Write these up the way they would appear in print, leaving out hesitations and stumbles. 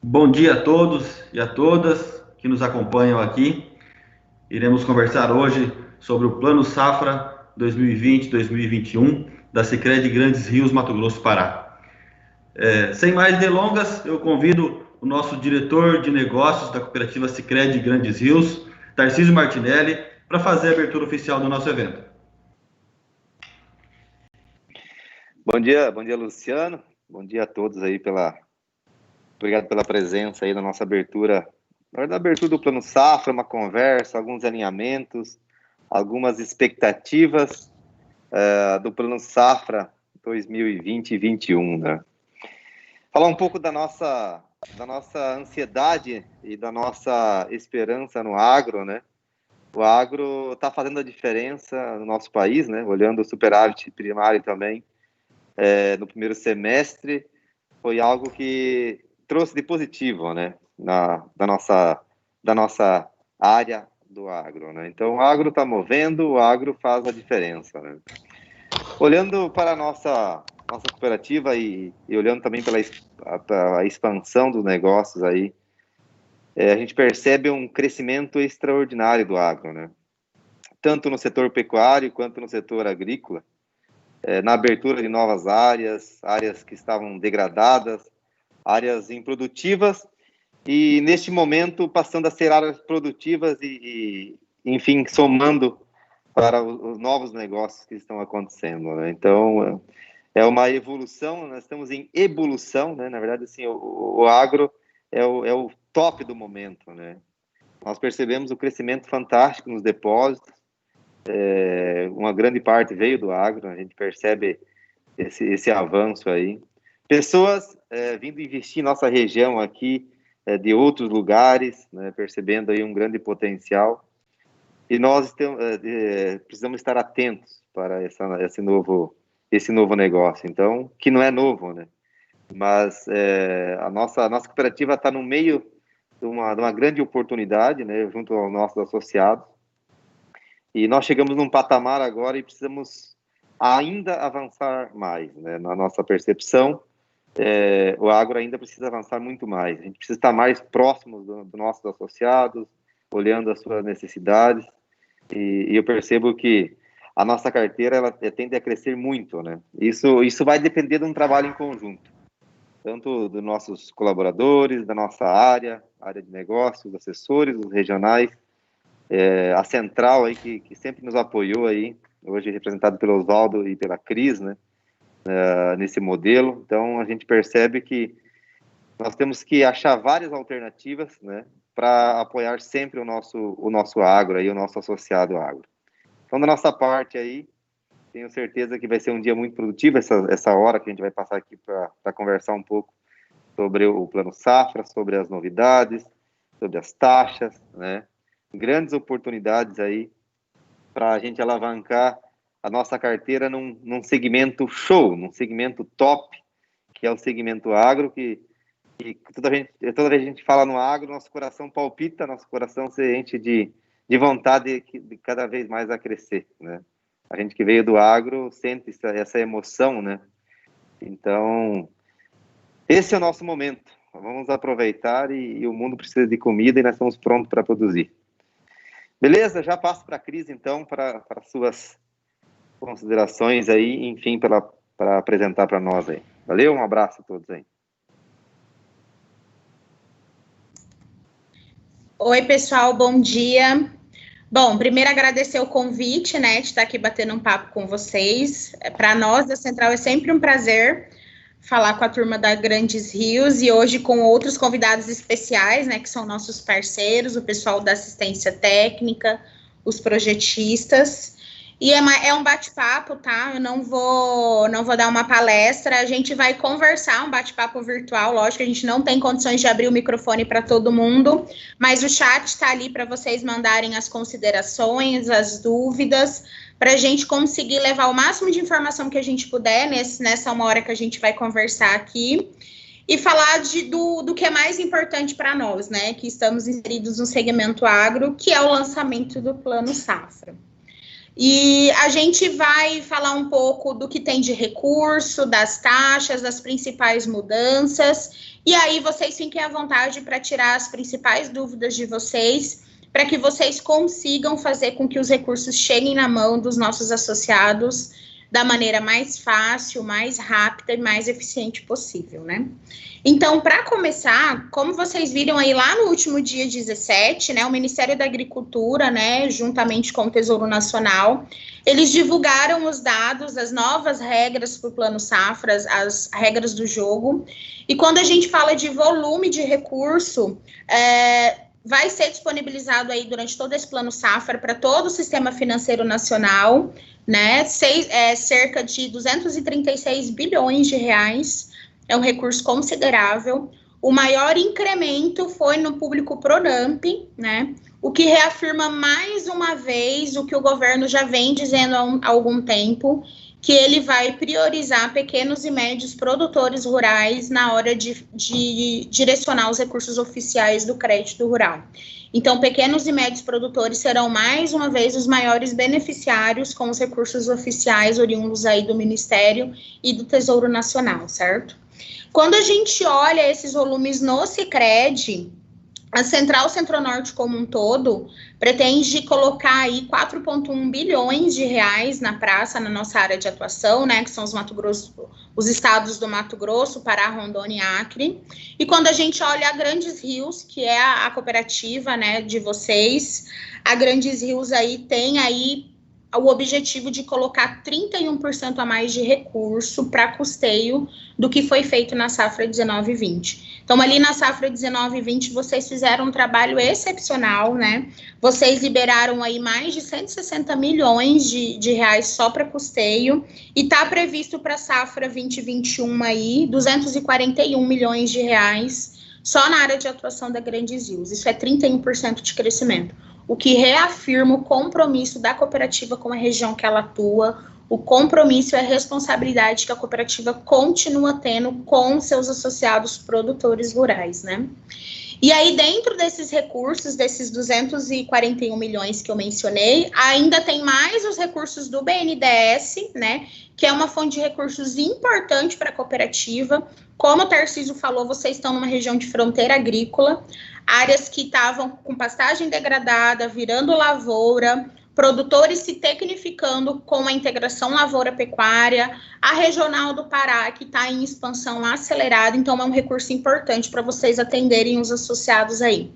Bom dia a todos e a todas que nos acompanham aqui. Iremos conversar hoje sobre o Plano Safra 2020-2021 da Sicredi Grandes Rios, Mato Grosso, Pará. Sem mais delongas, eu convido o nosso diretor de negócios da cooperativa Sicredi Grandes Rios, Tarcísio Martinelli, para fazer a abertura oficial do nosso evento. Bom dia, Luciano. Bom dia a todos aí Obrigado pela presença aí na nossa abertura. Na verdade, a abertura do Plano Safra, uma conversa, alguns alinhamentos, algumas expectativas do Plano Safra 2020 e 2021, né? Falar um pouco da nossa ansiedade e da nossa esperança no agro, né? O agro está fazendo a diferença no nosso país, né? Olhando o superávit primário também, no primeiro semestre, foi algo que trouxe de positivo, né, da nossa área do agro, né? Então, o agro está movendo, o agro faz a diferença, né? Olhando para a nossa cooperativa e olhando também pela expansão dos negócios aí, a gente percebe um crescimento extraordinário do agro, né? Tanto no setor pecuário quanto no setor agrícola, na abertura de novas áreas que estavam degradadas, áreas improdutivas, e neste momento passando a ser áreas produtivas e enfim, somando para os novos negócios que estão acontecendo, né? Então, é uma evolução, nós estamos em evolução, né? Na verdade, assim, o agro é o top do momento, né? Nós percebemos o crescimento fantástico nos depósitos, uma grande parte veio do agro, a gente percebe esse avanço aí. Pessoas vindo investir em nossa região aqui, de outros lugares, né, percebendo aí um grande potencial. E nós precisamos estar atentos para esse novo negócio. Então, que não é novo, né? Mas a nossa cooperativa está no meio de uma grande oportunidade, né, junto aos nossos associados. E nós chegamos num patamar agora e precisamos ainda avançar mais, né, na nossa percepção. O agro ainda precisa avançar muito mais. A gente precisa estar mais próximo dos nossos associados, olhando as suas necessidades. E eu percebo que a nossa carteira ela tende a crescer muito, né? Isso vai depender de um trabalho em conjunto, tanto dos nossos colaboradores, da nossa área de negócios, assessores, os regionais, a central aí que sempre nos apoiou aí, hoje representado pelo Oswaldo e pela Cris, né? Nesse modelo. Então, a gente percebe que nós temos que achar várias alternativas, né, para apoiar sempre o nosso agro, aí, o nosso associado agro. Então, da nossa parte aí, tenho certeza que vai ser um dia muito produtivo, essa hora que a gente vai passar aqui para conversar um pouco sobre o Plano Safra, sobre as novidades, sobre as taxas, né, grandes oportunidades aí para a gente alavancar a nossa carteira num segmento show, num segmento top, que é o segmento agro, que toda vez que a gente fala no agro, nosso coração palpita, nosso coração se enche de vontade de cada vez mais a crescer, né? A gente que veio do agro sente essa emoção, né? Então, esse é o nosso momento. Vamos aproveitar e o mundo precisa de comida e nós estamos prontos para produzir. Beleza? Já passo para a Cris, então, para suas considerações aí, enfim, para apresentar para nós aí. Valeu, um abraço a todos aí. Oi, pessoal, bom dia. Bom, primeiro agradecer o convite, né, de estar aqui batendo um papo com vocês. Para nós da Central é sempre um prazer falar com a turma da Grandes Rios e hoje com outros convidados especiais, né, que são nossos parceiros, o pessoal da assistência técnica, os projetistas. E é um bate-papo, tá? Eu não vou dar uma palestra, a gente vai conversar, um bate-papo virtual, lógico, a gente não tem condições de abrir o microfone para todo mundo, mas o chat está ali para vocês mandarem as considerações, as dúvidas, para a gente conseguir levar o máximo de informação que a gente puder nessa uma hora que a gente vai conversar aqui, e falar do que é mais importante para nós, né? Que estamos inseridos no segmento agro, que é o lançamento do Plano Safra. E a gente vai falar um pouco do que tem de recurso, das taxas, das principais mudanças, e aí vocês fiquem à vontade para tirar as principais dúvidas de vocês, para que vocês consigam fazer com que os recursos cheguem na mão dos nossos associados da maneira mais fácil, mais rápida e mais eficiente possível, né? Então, para começar, como vocês viram aí lá no último dia 17, né, o Ministério da Agricultura, né, juntamente com o Tesouro Nacional, eles divulgaram os dados, as novas regras para o Plano Safra, as regras do jogo, e quando a gente fala de volume de recurso, vai ser disponibilizado aí durante todo esse Plano Safra para todo o sistema financeiro nacional, né, cerca de 236 bilhões de reais, é um recurso considerável. O maior incremento foi no público Pronamp, né, o que reafirma mais uma vez o que o governo já vem dizendo há algum tempo, que ele vai priorizar pequenos e médios produtores rurais na hora de direcionar os recursos oficiais do crédito rural. Então, pequenos e médios produtores serão, mais uma vez, os maiores beneficiários com os recursos oficiais oriundos aí do Ministério e do Tesouro Nacional, certo? Quando a gente olha esses volumes no Sicredi, a Central Centro-Norte como um todo pretende colocar aí 4,1 bilhões de reais na praça, na nossa área de atuação, né, que são os estados do Mato Grosso, Pará, Rondônia e Acre. E quando a gente olha a Grandes Rios, que é a cooperativa, né, de vocês, a Grandes Rios aí tem aí o objetivo de colocar 31% a mais de recurso para custeio do que foi feito na safra 19/20. Então, ali na safra 19/20, vocês fizeram um trabalho excepcional, né? Vocês liberaram aí mais de 160 milhões de reais só para custeio, e está previsto para a safra 2021 aí 241 milhões de reais só na área de atuação da Grandes Rios. Isso é 31% de crescimento, o que reafirma o compromisso da cooperativa com a região que ela atua, o compromisso e a responsabilidade que a cooperativa continua tendo com seus associados produtores rurais, né? E aí, dentro desses recursos, desses 241 milhões que eu mencionei, ainda tem mais os recursos do BNDES, né, que é uma fonte de recursos importante para a cooperativa. Como o Tarcísio falou, vocês estão numa região de fronteira agrícola, áreas que estavam com pastagem degradada, virando lavoura, produtores se tecnificando com a integração lavoura-pecuária, a regional do Pará, que está em expansão acelerada, então é um recurso importante para vocês atenderem os associados aí.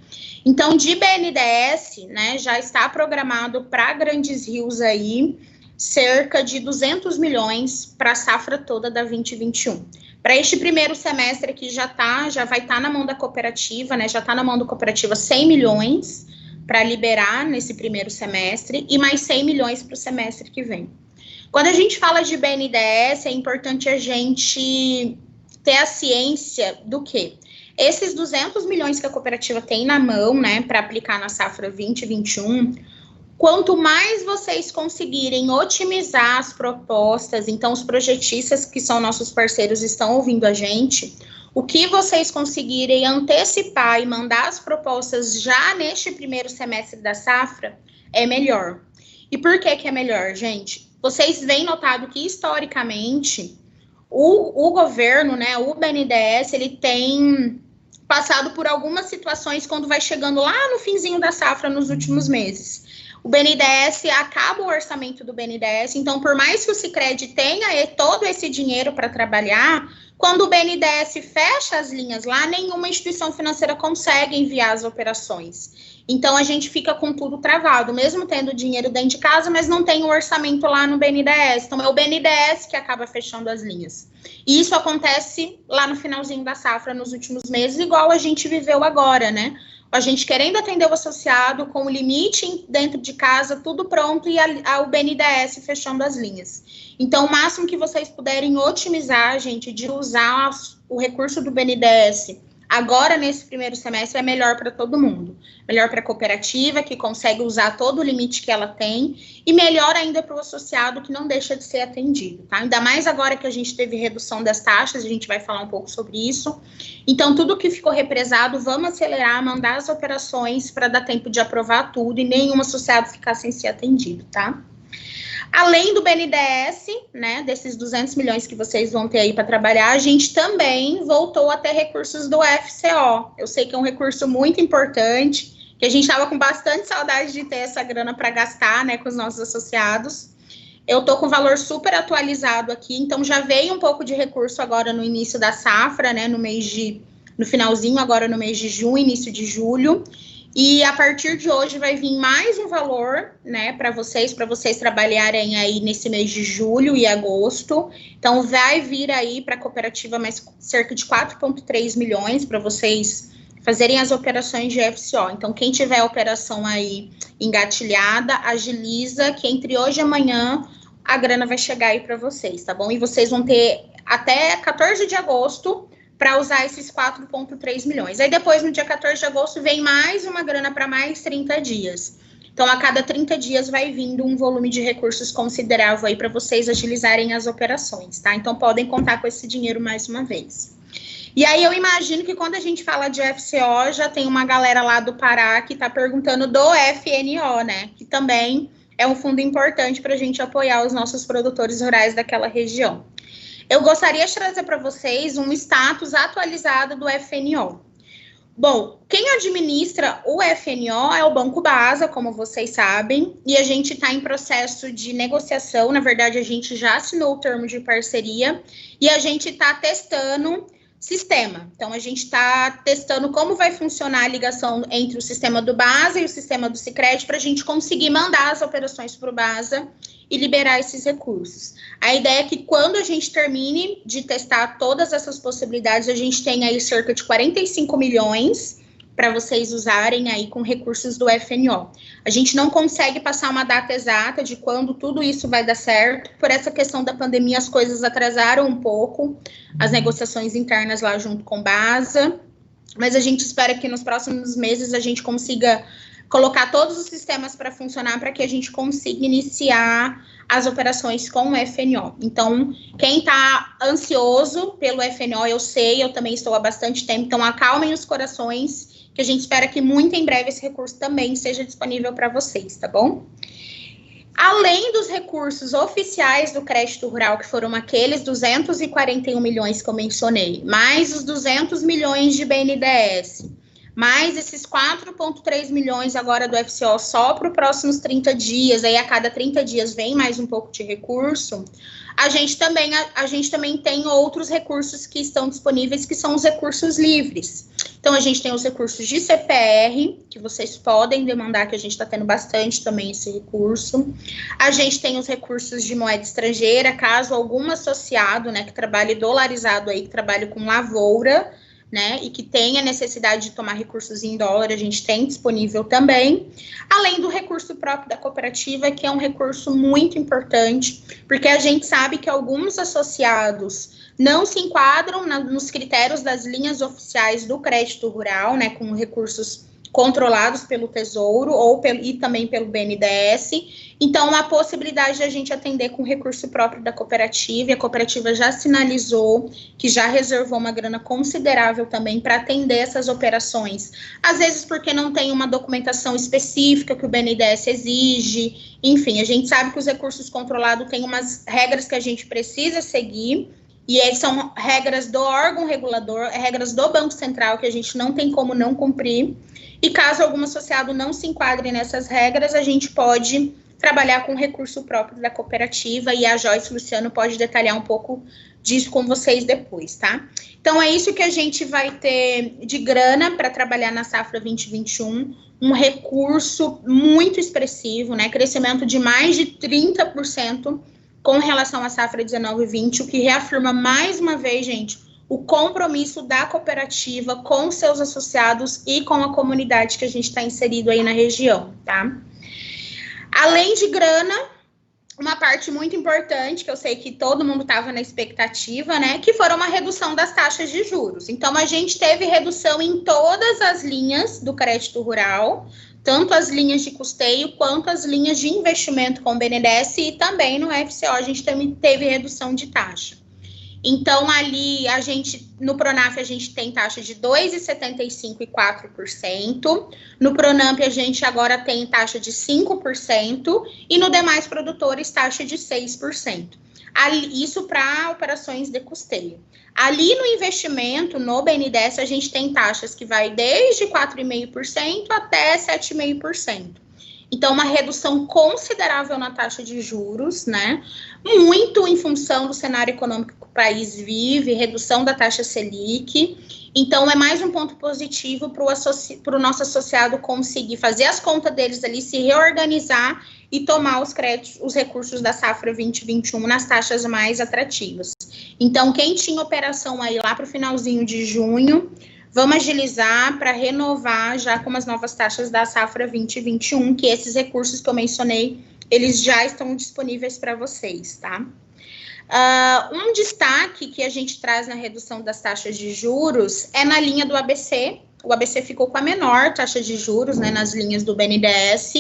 Então, de BNDES, né, já está programado para Grandes Rios aí, cerca de 200 milhões para a safra toda da 2021. Para este primeiro semestre aqui já vai estar na mão da cooperativa, né, já está na mão da cooperativa 100 milhões, para liberar nesse primeiro semestre, e mais 100 milhões para o semestre que vem. Quando a gente fala de BNDES, é importante a gente ter a ciência do quê? Esses 200 milhões que a cooperativa tem na mão, né, para aplicar na safra 2021, quanto mais vocês conseguirem otimizar as propostas, então os projetistas que são nossos parceiros estão ouvindo a gente, o que vocês conseguirem antecipar e mandar as propostas já neste primeiro semestre da safra é melhor. E por que é melhor, gente? Vocês vêm notado que, historicamente, o governo, né, o BNDES, ele tem passado por algumas situações quando vai chegando lá no finzinho da safra, nos últimos meses. O BNDES, acaba o orçamento do BNDES, então, por mais que o Sicredi tenha todo esse dinheiro para trabalhar, quando o BNDES fecha as linhas lá, nenhuma instituição financeira consegue enviar as operações. Então, a gente fica com tudo travado, mesmo tendo dinheiro dentro de casa, mas não tem o orçamento lá no BNDES. Então, é o BNDES que acaba fechando as linhas. E isso acontece lá no finalzinho da safra, nos últimos meses, igual a gente viveu agora, né? A gente querendo atender o associado com o limite dentro de casa, tudo pronto, e o BNDES fechando as linhas. Então, o máximo que vocês puderem otimizar, gente, de usar o recurso do BNDES agora, nesse primeiro semestre, é melhor para todo mundo. Melhor para a cooperativa, que consegue usar todo o limite que ela tem, e melhor ainda para o associado, que não deixa de ser atendido, tá? Ainda mais agora que a gente teve redução das taxas, a gente vai falar um pouco sobre isso. Então, tudo que ficou represado, vamos acelerar, mandar as operações para dar tempo de aprovar tudo e nenhum associado ficar sem ser atendido, tá? Além do BNDES, né, desses 200 milhões que vocês vão ter aí para trabalhar, a gente também voltou a ter recursos do FCO. Eu sei que é um recurso muito importante, que a gente estava com bastante saudade de ter essa grana para gastar, né, com os nossos associados. Eu estou com o valor super atualizado aqui, então já veio um pouco de recurso agora no início da safra, né, no finalzinho, agora no mês de junho, início de julho. E a partir de hoje vai vir mais um valor, né, para vocês trabalharem aí nesse mês de julho e agosto. Então, vai vir aí para a cooperativa mais cerca de 4,3 milhões para vocês fazerem as operações de FCO. Então, quem tiver a operação aí engatilhada, agiliza, que entre hoje e amanhã a grana vai chegar aí para vocês, tá bom? E vocês vão ter até 14 de agosto para usar esses 4,3 milhões. Aí depois, no dia 14 de agosto, vem mais uma grana para mais 30 dias. Então, a cada 30 dias vai vindo um volume de recursos considerável aí para vocês agilizarem as operações, tá? Então, podem contar com esse dinheiro mais uma vez. E aí, eu imagino que quando a gente fala de FCO, já tem uma galera lá do Pará que está perguntando do FNO, né? Que também é um fundo importante para a gente apoiar os nossos produtores rurais daquela região. Eu gostaria de trazer para vocês um status atualizado do FNO. Bom, quem administra o FNO é o Banco Basa, como vocês sabem, e a gente está em processo de negociação. Na verdade, a gente já assinou o termo de parceria e a gente está testando sistema. Então, a gente está testando como vai funcionar a ligação entre o sistema do Basa e o sistema do Sicredi para a gente conseguir mandar as operações para o Basa e liberar esses recursos. A ideia é que quando a gente termine de testar todas essas possibilidades, a gente tenha aí cerca de 45 milhões para vocês usarem aí com recursos do FNO. A gente não consegue passar uma data exata de quando tudo isso vai dar certo. Por essa questão da pandemia, as coisas atrasaram um pouco, as negociações internas lá junto com Basa, mas a gente espera que nos próximos meses a gente consiga colocar todos os sistemas para funcionar para que a gente consiga iniciar as operações com o FNO. Então, quem está ansioso pelo FNO, eu sei, eu também estou há bastante tempo, então acalmem os corações, que a gente espera que muito em breve esse recurso também seja disponível para vocês, tá bom? Além dos recursos oficiais do crédito rural, que foram aqueles 241 milhões que eu mencionei, mais os 200 milhões de BNDES, mais esses 4,3 milhões agora do FCO só para os próximos 30 dias, aí a cada 30 dias vem mais um pouco de recurso, a gente também tem outros recursos que estão disponíveis, que são os recursos livres. Então, a gente tem os recursos de CPR, que vocês podem demandar, que a gente está tendo bastante também esse recurso. A gente tem os recursos de moeda estrangeira, caso algum associado, né, que trabalhe dolarizado aí, que trabalhe com lavoura, né, e que tenha necessidade de tomar recursos em dólar, a gente tem disponível também, além do recurso próprio da cooperativa, que é um recurso muito importante, porque a gente sabe que alguns associados não se enquadram nos critérios das linhas oficiais do crédito rural, né, com recursos controlados pelo Tesouro e também pelo BNDES. Então, a possibilidade de a gente atender com recurso próprio da cooperativa, e a cooperativa já sinalizou que já reservou uma grana considerável também para atender essas operações. Às vezes porque não tem uma documentação específica que o BNDES exige. Enfim, a gente sabe que os recursos controlados têm umas regras que a gente precisa seguir, e são regras do órgão regulador, regras do Banco Central, que a gente não tem como não cumprir. E caso algum associado não se enquadre nessas regras, a gente pode trabalhar com recurso próprio da cooperativa, e a Joyce e o Luciano pode detalhar um pouco disso com vocês depois, tá? Então, é isso que a gente vai ter de grana para trabalhar na safra 2021, um recurso muito expressivo, né? Crescimento de mais de 30% com relação à safra 19/20, o que reafirma mais uma vez, gente, o compromisso da cooperativa com seus associados e com a comunidade que a gente está inserido aí na região, tá? Além de grana, uma parte muito importante, que eu sei que todo mundo estava na expectativa, né, que foram uma redução das taxas de juros. Então, a gente teve redução em todas as linhas do crédito rural, tanto as linhas de custeio quanto as linhas de investimento com o BNDES, e também no FCO a gente também teve redução de taxa. Então, ali, no Pronaf, a gente tem taxa de 2,75% e 4%. No Pronamp, a gente agora tem taxa de 5%. E no demais produtores, taxa de 6%. Isso para operações de custeio. Ali no investimento, no BNDES, a gente tem taxas que vai desde 4,5% até 7,5%. Então, uma redução considerável na taxa de juros, né? Muito em função do cenário econômico que o país vive, redução da taxa Selic. Então, é mais um ponto positivo para o nosso associado conseguir fazer as contas deles ali, se reorganizar e tomar os créditos, os recursos da safra 2021 nas taxas mais atrativas. Então, quem tinha operação aí lá para o finalzinho de junho, vamos agilizar para renovar já com as novas taxas da safra 2021, que esses recursos que eu mencionei, eles já estão disponíveis para vocês, tá? Um destaque que a gente traz na redução das taxas de juros é na linha do ABC. O ABC ficou com a menor taxa de juros, né, nas linhas do BNDES,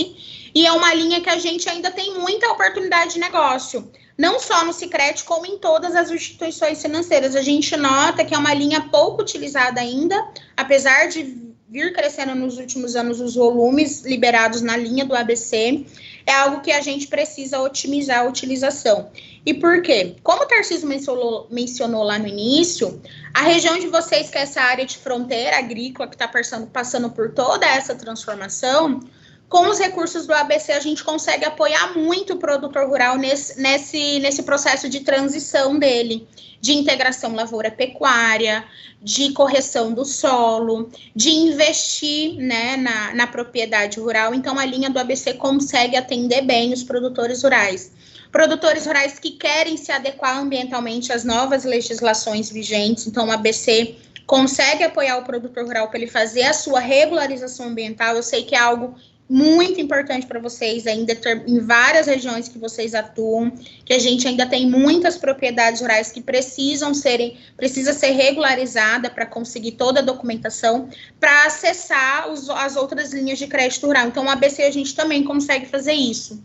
e é uma linha que a gente ainda tem muita oportunidade de negócio, não só no Sicredi, como em todas as instituições financeiras. A gente nota que é uma linha pouco utilizada ainda, apesar de vir crescendo nos últimos anos os volumes liberados na linha do ABC, é algo que a gente precisa otimizar a utilização. E por quê? Como o Tarcísio mencionou lá no início, a região de vocês, que é essa área de fronteira agrícola, que está passando por toda essa transformação, com os recursos do ABC, a gente consegue apoiar muito o produtor rural nesse processo de transição dele, de integração lavoura-pecuária, de correção do solo, de investir, né, na propriedade rural. Então, a linha do ABC consegue atender bem os produtores rurais. Produtores rurais que querem se adequar ambientalmente às novas legislações vigentes. Então, o ABC consegue apoiar o produtor rural para ele fazer a sua regularização ambiental. Eu sei que é algo muito importante para vocês ainda, em várias regiões que vocês atuam, que a gente ainda tem muitas propriedades rurais que precisa ser regularizada para conseguir toda a documentação, para acessar as outras linhas de crédito rural. Então, o ABC a gente também consegue fazer isso.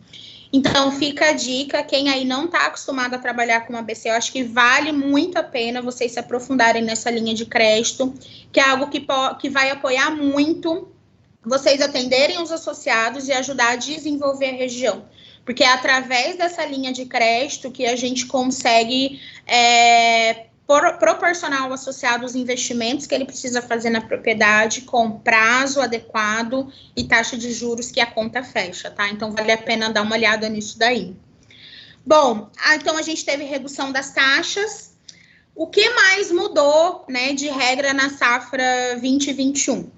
Então, fica a dica, quem aí não está acostumado a trabalhar com o ABC, eu acho que vale muito a pena vocês se aprofundarem nessa linha de crédito, que é algo que vai apoiar muito vocês atenderem os associados e ajudar a desenvolver a região. Porque é através dessa linha de crédito que a gente consegue proporcionar ao associado os investimentos que ele precisa fazer na propriedade com prazo adequado e taxa de juros que a conta fecha, tá? Então, vale a pena dar uma olhada nisso daí. Bom, então a gente teve redução das taxas. O que mais mudou, né, de regra na safra 2021?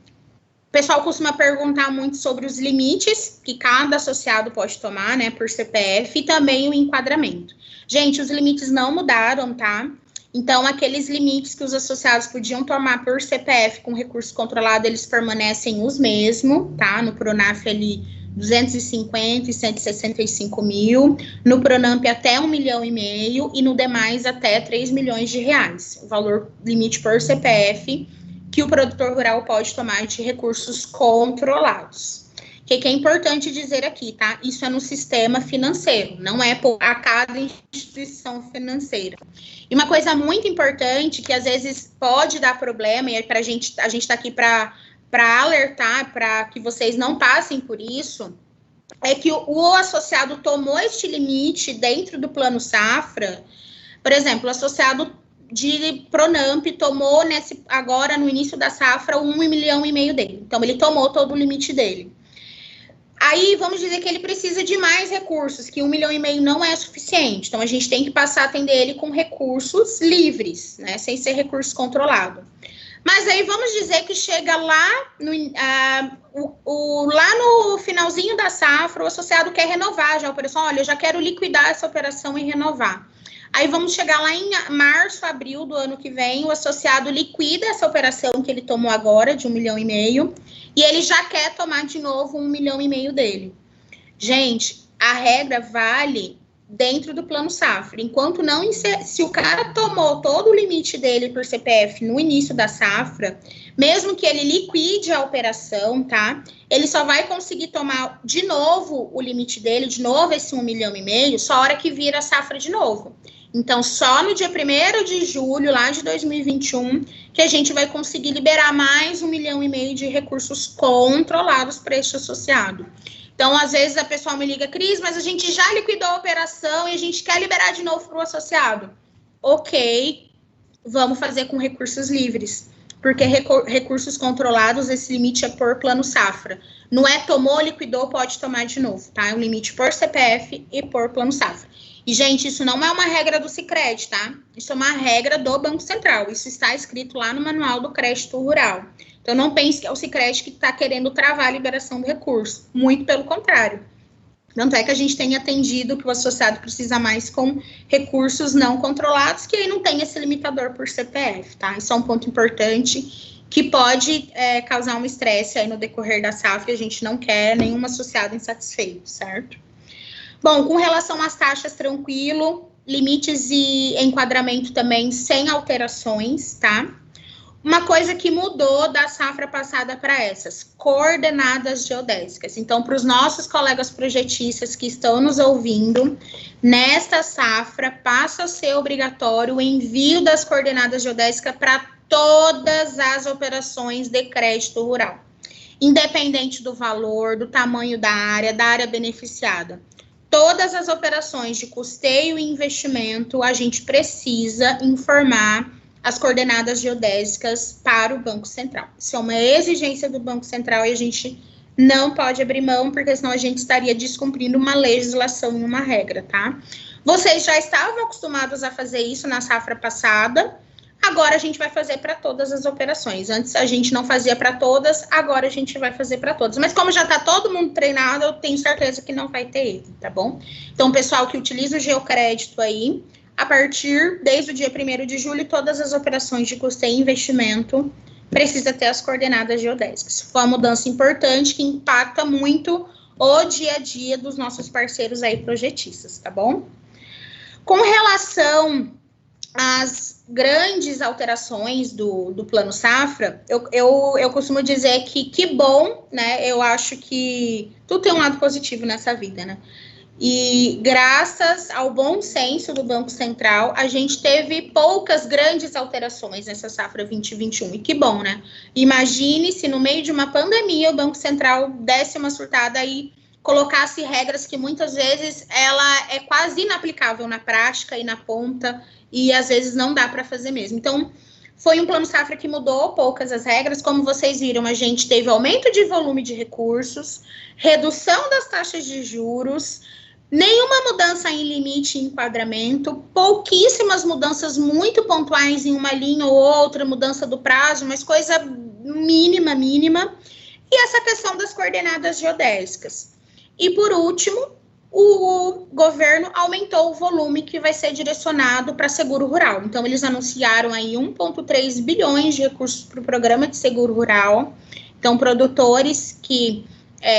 O pessoal costuma perguntar muito sobre os limites que cada associado pode tomar, né, por CPF, e também o enquadramento. Gente, os limites não mudaram, tá? Então, aqueles limites que os associados podiam tomar por CPF com recurso controlado, eles permanecem os mesmos, tá? No Pronaf, ali, 250 e 165 mil. No Pronamp, até 1,5 milhão. E no demais, até 3 milhões de reais. O valor limite por CPF que o produtor rural pode tomar de recursos controlados. O que é importante dizer aqui, tá? Isso é no sistema financeiro, não é a cada instituição financeira. E uma coisa muito importante, que às vezes pode dar problema, e a gente está aqui para alertar, para que vocês não passem por isso, é que o associado tomou este limite dentro do plano safra. Por exemplo, o associado de Pronamp tomou agora no início da safra 1,5 milhão dele. Então, ele tomou todo o limite dele. Aí, vamos dizer que ele precisa de mais recursos, que 1,5 milhão não é suficiente. Então, a gente tem que passar a atender ele com recursos livres, né, sem ser recurso controlado. Mas aí, vamos dizer que chega lá no finalzinho da safra, o associado quer renovar já a operação. Olha, eu já quero liquidar essa operação e renovar. Aí vamos chegar lá em março, abril do ano que vem, o associado liquida essa operação que ele tomou agora, de 1,5 milhão, e ele já quer tomar de novo 1,5 milhão dele. Gente, a regra vale dentro do plano safra. Enquanto não, se o cara tomou todo o limite dele por CPF no início da safra, mesmo que ele liquide a operação, tá? Ele só vai conseguir tomar de novo o limite dele, de novo esse 1,5 milhão, só a hora que vira a safra de novo. Então, só no dia 1º de julho, lá de 2021, que a gente vai conseguir liberar mais 1,5 milhão de recursos controlados para este associado. Então, às vezes, a pessoa me liga, Cris, mas a gente já liquidou a operação e a gente quer liberar de novo para o associado. Ok, vamos fazer com recursos livres, porque recursos controlados, esse limite é por plano safra. Não é tomou, liquidou, pode tomar de novo, tá? É um limite por CPF e por plano safra. E, gente, isso não é uma regra do Sicredi, tá? Isso é uma regra do Banco Central. Isso está escrito lá no Manual do Crédito Rural. Então, não pense que é o Sicredi que está querendo travar a liberação do recurso. Muito pelo contrário. Tanto é que a gente tem atendido que o associado precisa mais com recursos não controlados, que aí não tem esse limitador por CPF, tá? Isso é um ponto importante que pode causar um estresse aí no decorrer da safra e a gente não quer nenhum associado insatisfeito, certo? Bom, com relação às taxas, tranquilo, limites e enquadramento também sem alterações, tá? Uma coisa que mudou da safra passada para essas, coordenadas geodésicas. Então, para os nossos colegas projetistas que estão nos ouvindo, nesta safra passa a ser obrigatório o envio das coordenadas geodésicas para todas as operações de crédito rural, independente do valor, do tamanho da área beneficiada. Todas as operações de custeio e investimento, a gente precisa informar as coordenadas geodésicas para o Banco Central. Isso é uma exigência do Banco Central e a gente não pode abrir mão, porque senão a gente estaria descumprindo uma legislação e uma regra, tá? Vocês já estavam acostumados a fazer isso na safra passada, agora a gente vai fazer para todas as operações. Antes a gente não fazia para todas, agora a gente vai fazer para todas. Mas como já está todo mundo treinado, eu tenho certeza que não vai ter erro, tá bom? Então, pessoal que utiliza o geocrédito aí, a partir, desde o dia 1º de julho, todas as operações de custeio e investimento precisa ter as coordenadas geodésicas. Foi uma mudança importante que impacta muito o dia a dia dos nossos parceiros aí projetistas, tá bom? Com relação às grandes alterações do Plano Safra, eu costumo dizer que bom, né? Eu acho que tudo tem um lado positivo nessa vida, né? E graças ao bom senso do Banco Central, a gente teve poucas grandes alterações nessa safra 2021. E que bom, né? Imagine se no meio de uma pandemia o Banco Central desse uma surtada e colocasse regras que muitas vezes ela é quase inaplicável na prática e na ponta, e às vezes não dá para fazer mesmo. Então, foi um plano safra que mudou poucas as regras. Como vocês viram, a gente teve aumento de volume de recursos, redução das taxas de juros, nenhuma mudança em limite e enquadramento, pouquíssimas mudanças muito pontuais em uma linha ou outra, mudança do prazo, mas coisa mínima, e essa questão das coordenadas geodésicas. E por último, o governo aumentou o volume que vai ser direcionado para seguro rural. Então, eles anunciaram aí 1,3 bilhões de recursos para o programa de seguro rural. Então, produtores que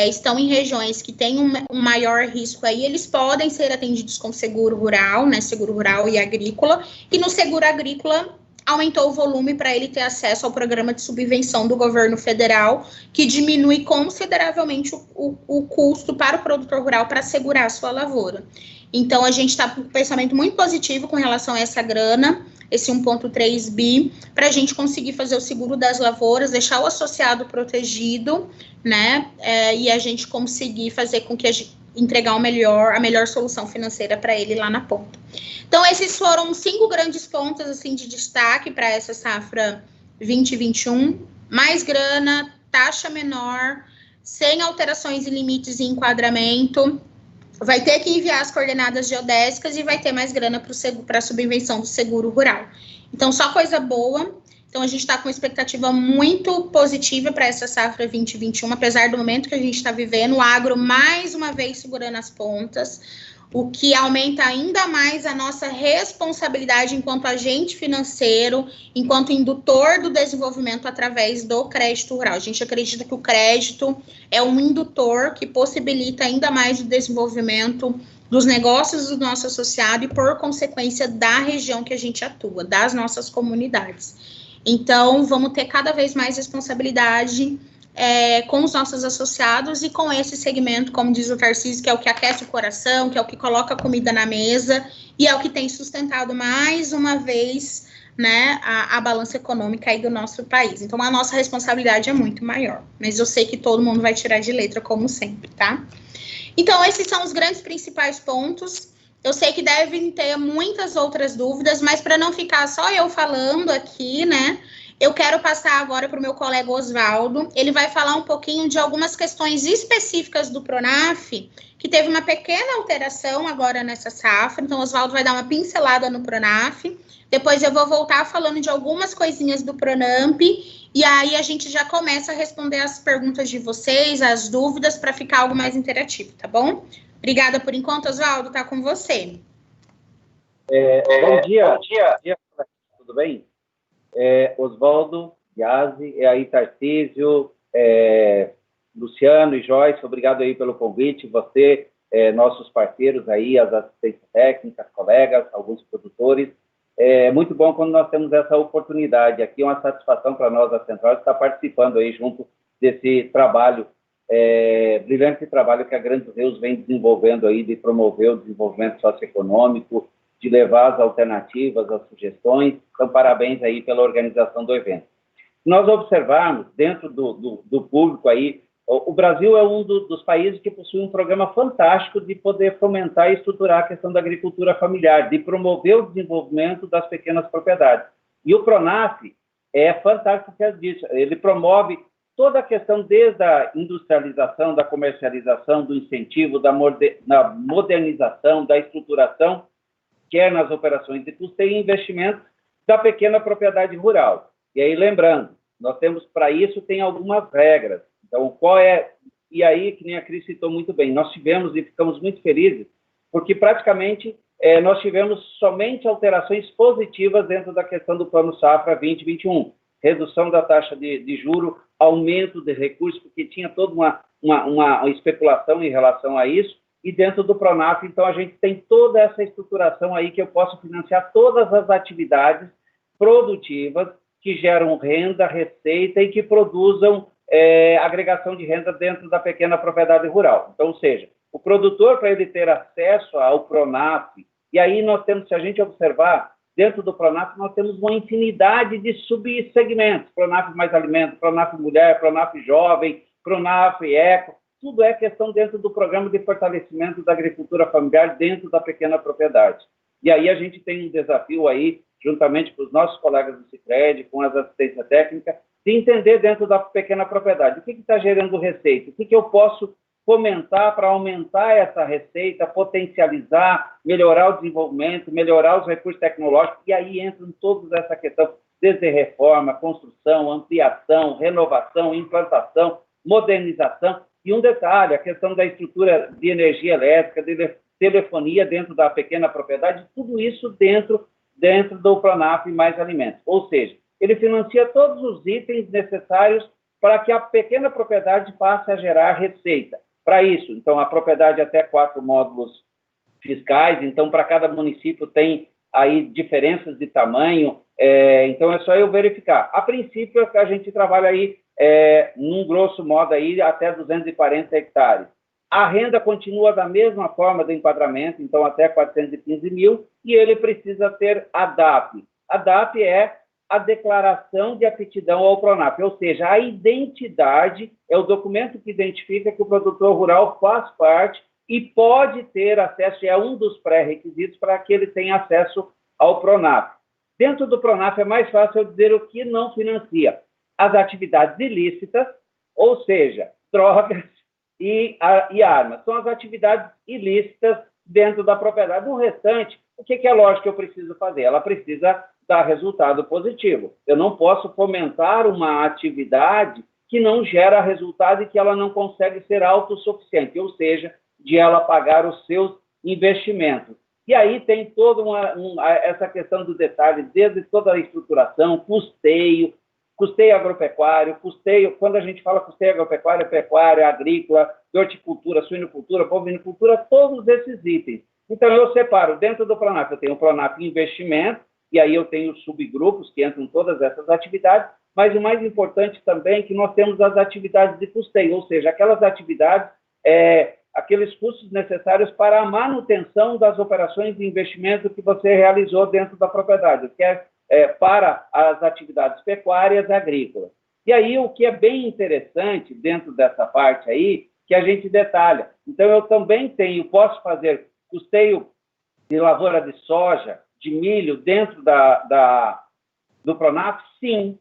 estão em regiões que têm um maior risco aí, eles podem ser atendidos com seguro rural, né, seguro rural e agrícola, e no seguro agrícola aumentou o volume para ele ter acesso ao programa de subvenção do governo federal, que diminui consideravelmente o custo para o produtor rural para assegurar a sua lavoura. Então, a gente está com um pensamento muito positivo com relação a essa grana, esse 1,3 bi, para a gente conseguir fazer o seguro das lavouras, deixar o associado protegido, né, e a gente conseguir fazer com que entregar a melhor solução financeira para ele lá na ponta. Então, esses foram 5 grandes pontos, assim, de destaque para essa safra 2021, mais grana, taxa menor, sem alterações em limites e enquadramento, vai ter que enviar as coordenadas geodésicas e vai ter mais grana para a subvenção do seguro rural. Então, só coisa boa. Então, a gente está com uma expectativa muito positiva para essa safra 2021, apesar do momento que a gente está vivendo, o agro, mais uma vez, segurando as pontas, o que aumenta ainda mais a nossa responsabilidade enquanto agente financeiro, enquanto indutor do desenvolvimento através do crédito rural. A gente acredita que o crédito é um indutor que possibilita ainda mais o desenvolvimento dos negócios do nosso associado e, por consequência, da região que a gente atua, das nossas comunidades. Então, vamos ter cada vez mais responsabilidade com os nossos associados e com esse segmento, como diz o Tarcísio, que é o que aquece o coração, que é o que coloca a comida na mesa e é o que tem sustentado mais uma vez, né, a balança econômica aí do nosso país. Então, a nossa responsabilidade é muito maior, mas eu sei que todo mundo vai tirar de letra, como sempre, tá? Então, esses são os grandes principais pontos. Eu sei que devem ter muitas outras dúvidas, mas para não ficar só eu falando aqui, né, eu quero passar agora para o meu colega Oswaldo. Ele vai falar um pouquinho de algumas questões específicas do Pronaf, que teve uma pequena alteração agora nessa safra. Então, o Oswaldo vai dar uma pincelada no Pronaf. Depois eu vou voltar falando de algumas coisinhas do Pronamp. E aí a gente já começa a responder as perguntas de vocês, as dúvidas, para ficar algo mais interativo, tá bom? Obrigada por enquanto, Oswaldo. Tá com você. Bom dia. Tudo bem? Oswaldo, Yazzi, aí Tarcísio, Luciano e Joyce, obrigado aí pelo convite, você, nossos parceiros aí, as assistências técnicas, colegas, alguns produtores. É muito bom quando nós temos essa oportunidade. Aqui é uma satisfação para nós da Central estar participando aí junto desse trabalho, brilhante trabalho que a Grandes Rios vem desenvolvendo aí, de promover o desenvolvimento socioeconômico, de levar as alternativas, as sugestões. Então, parabéns aí pela organização do evento. Nós observarmos, dentro do público aí, o Brasil é um dos países que possui um programa fantástico de poder fomentar e estruturar a questão da agricultura familiar, de promover o desenvolvimento das pequenas propriedades. E o Pronaf é fantástico por causa disso. Ele promove toda a questão desde a industrialização, da comercialização, do incentivo, da modernização, da estruturação, quer nas operações de custeio e investimento da pequena propriedade rural. E aí, lembrando, nós temos, para isso, tem algumas regras. Então, qual é... E aí, que nem a Cris citou muito bem, nós tivemos e ficamos muito felizes, porque praticamente nós tivemos somente alterações positivas dentro da questão do Plano Safra 2021. Redução da taxa de juro, aumento de recursos, porque tinha toda uma especulação em relação a isso. E dentro do Pronaf, então, a gente tem toda essa estruturação aí que eu posso financiar todas as atividades produtivas que geram renda, receita e que produzam agregação de renda dentro da pequena propriedade rural. Então, ou seja, o produtor, para ele ter acesso ao Pronaf, e aí nós temos, se a gente observar, dentro do Pronaf nós temos uma infinidade de subsegmentos, Pronaf Mais Alimento, Pronaf Mulher, Pronaf Jovem, Pronaf Eco, tudo é questão dentro do programa de fortalecimento da agricultura familiar dentro da pequena propriedade. E aí a gente tem um desafio aí, juntamente com os nossos colegas do Sicredi, com as assistências técnicas, de entender dentro da pequena propriedade o que está gerando receita, o que eu posso fomentar para aumentar essa receita, potencializar, melhorar o desenvolvimento, melhorar os recursos tecnológicos, e aí entra em toda essa questão, desde reforma, construção, ampliação, renovação, implantação, modernização. E um detalhe, a questão da estrutura de energia elétrica, de telefonia dentro da pequena propriedade, tudo isso dentro do Pronaf Mais Alimentos. Ou seja, ele financia todos os itens necessários para que a pequena propriedade passe a gerar receita. Para isso, então, a propriedade até 4 módulos fiscais, então, para cada município tem aí diferenças de tamanho, então é só eu verificar. A princípio, a gente trabalha aí, num grosso modo, aí, até 240 hectares. A renda continua da mesma forma do enquadramento, então até 415 mil, e ele precisa ter a DAP. A DAP é a declaração de aptidão ao Pronaf, ou seja, a identidade é o documento que identifica que o produtor rural faz parte e pode ter acesso, é um dos pré-requisitos para que ele tenha acesso ao Pronaf. Dentro do Pronaf é mais fácil eu dizer o que não financia. As atividades ilícitas, ou seja, drogas e armas. São as atividades ilícitas dentro da propriedade. O restante, o que é lógico que eu preciso fazer? Ela precisa dar resultado positivo. Eu não posso fomentar uma atividade que não gera resultado e que ela não consegue ser autossuficiente, ou seja, de ela pagar os seus investimentos. E aí tem toda essa questão do detalhe, desde toda a estruturação, custeio agropecuário, quando a gente fala custeio agropecuário, pecuária, agrícola, horticultura, suinocultura, bovinocultura, todos esses itens. Então, eu separo, dentro do Pronaf, eu tenho o Pronaf Investimento, e aí eu tenho subgrupos que entram em todas essas atividades, mas o mais importante também é que nós temos as atividades de custeio, ou seja, aquelas atividades, aqueles custos necessários para a manutenção das operações de investimento que você realizou dentro da propriedade, que para as atividades pecuárias e agrícolas. E aí, o que é bem interessante dentro dessa parte aí, que a gente detalha. Então, eu também posso fazer custeio de lavoura de soja, de milho, dentro do Pronaf? Sim.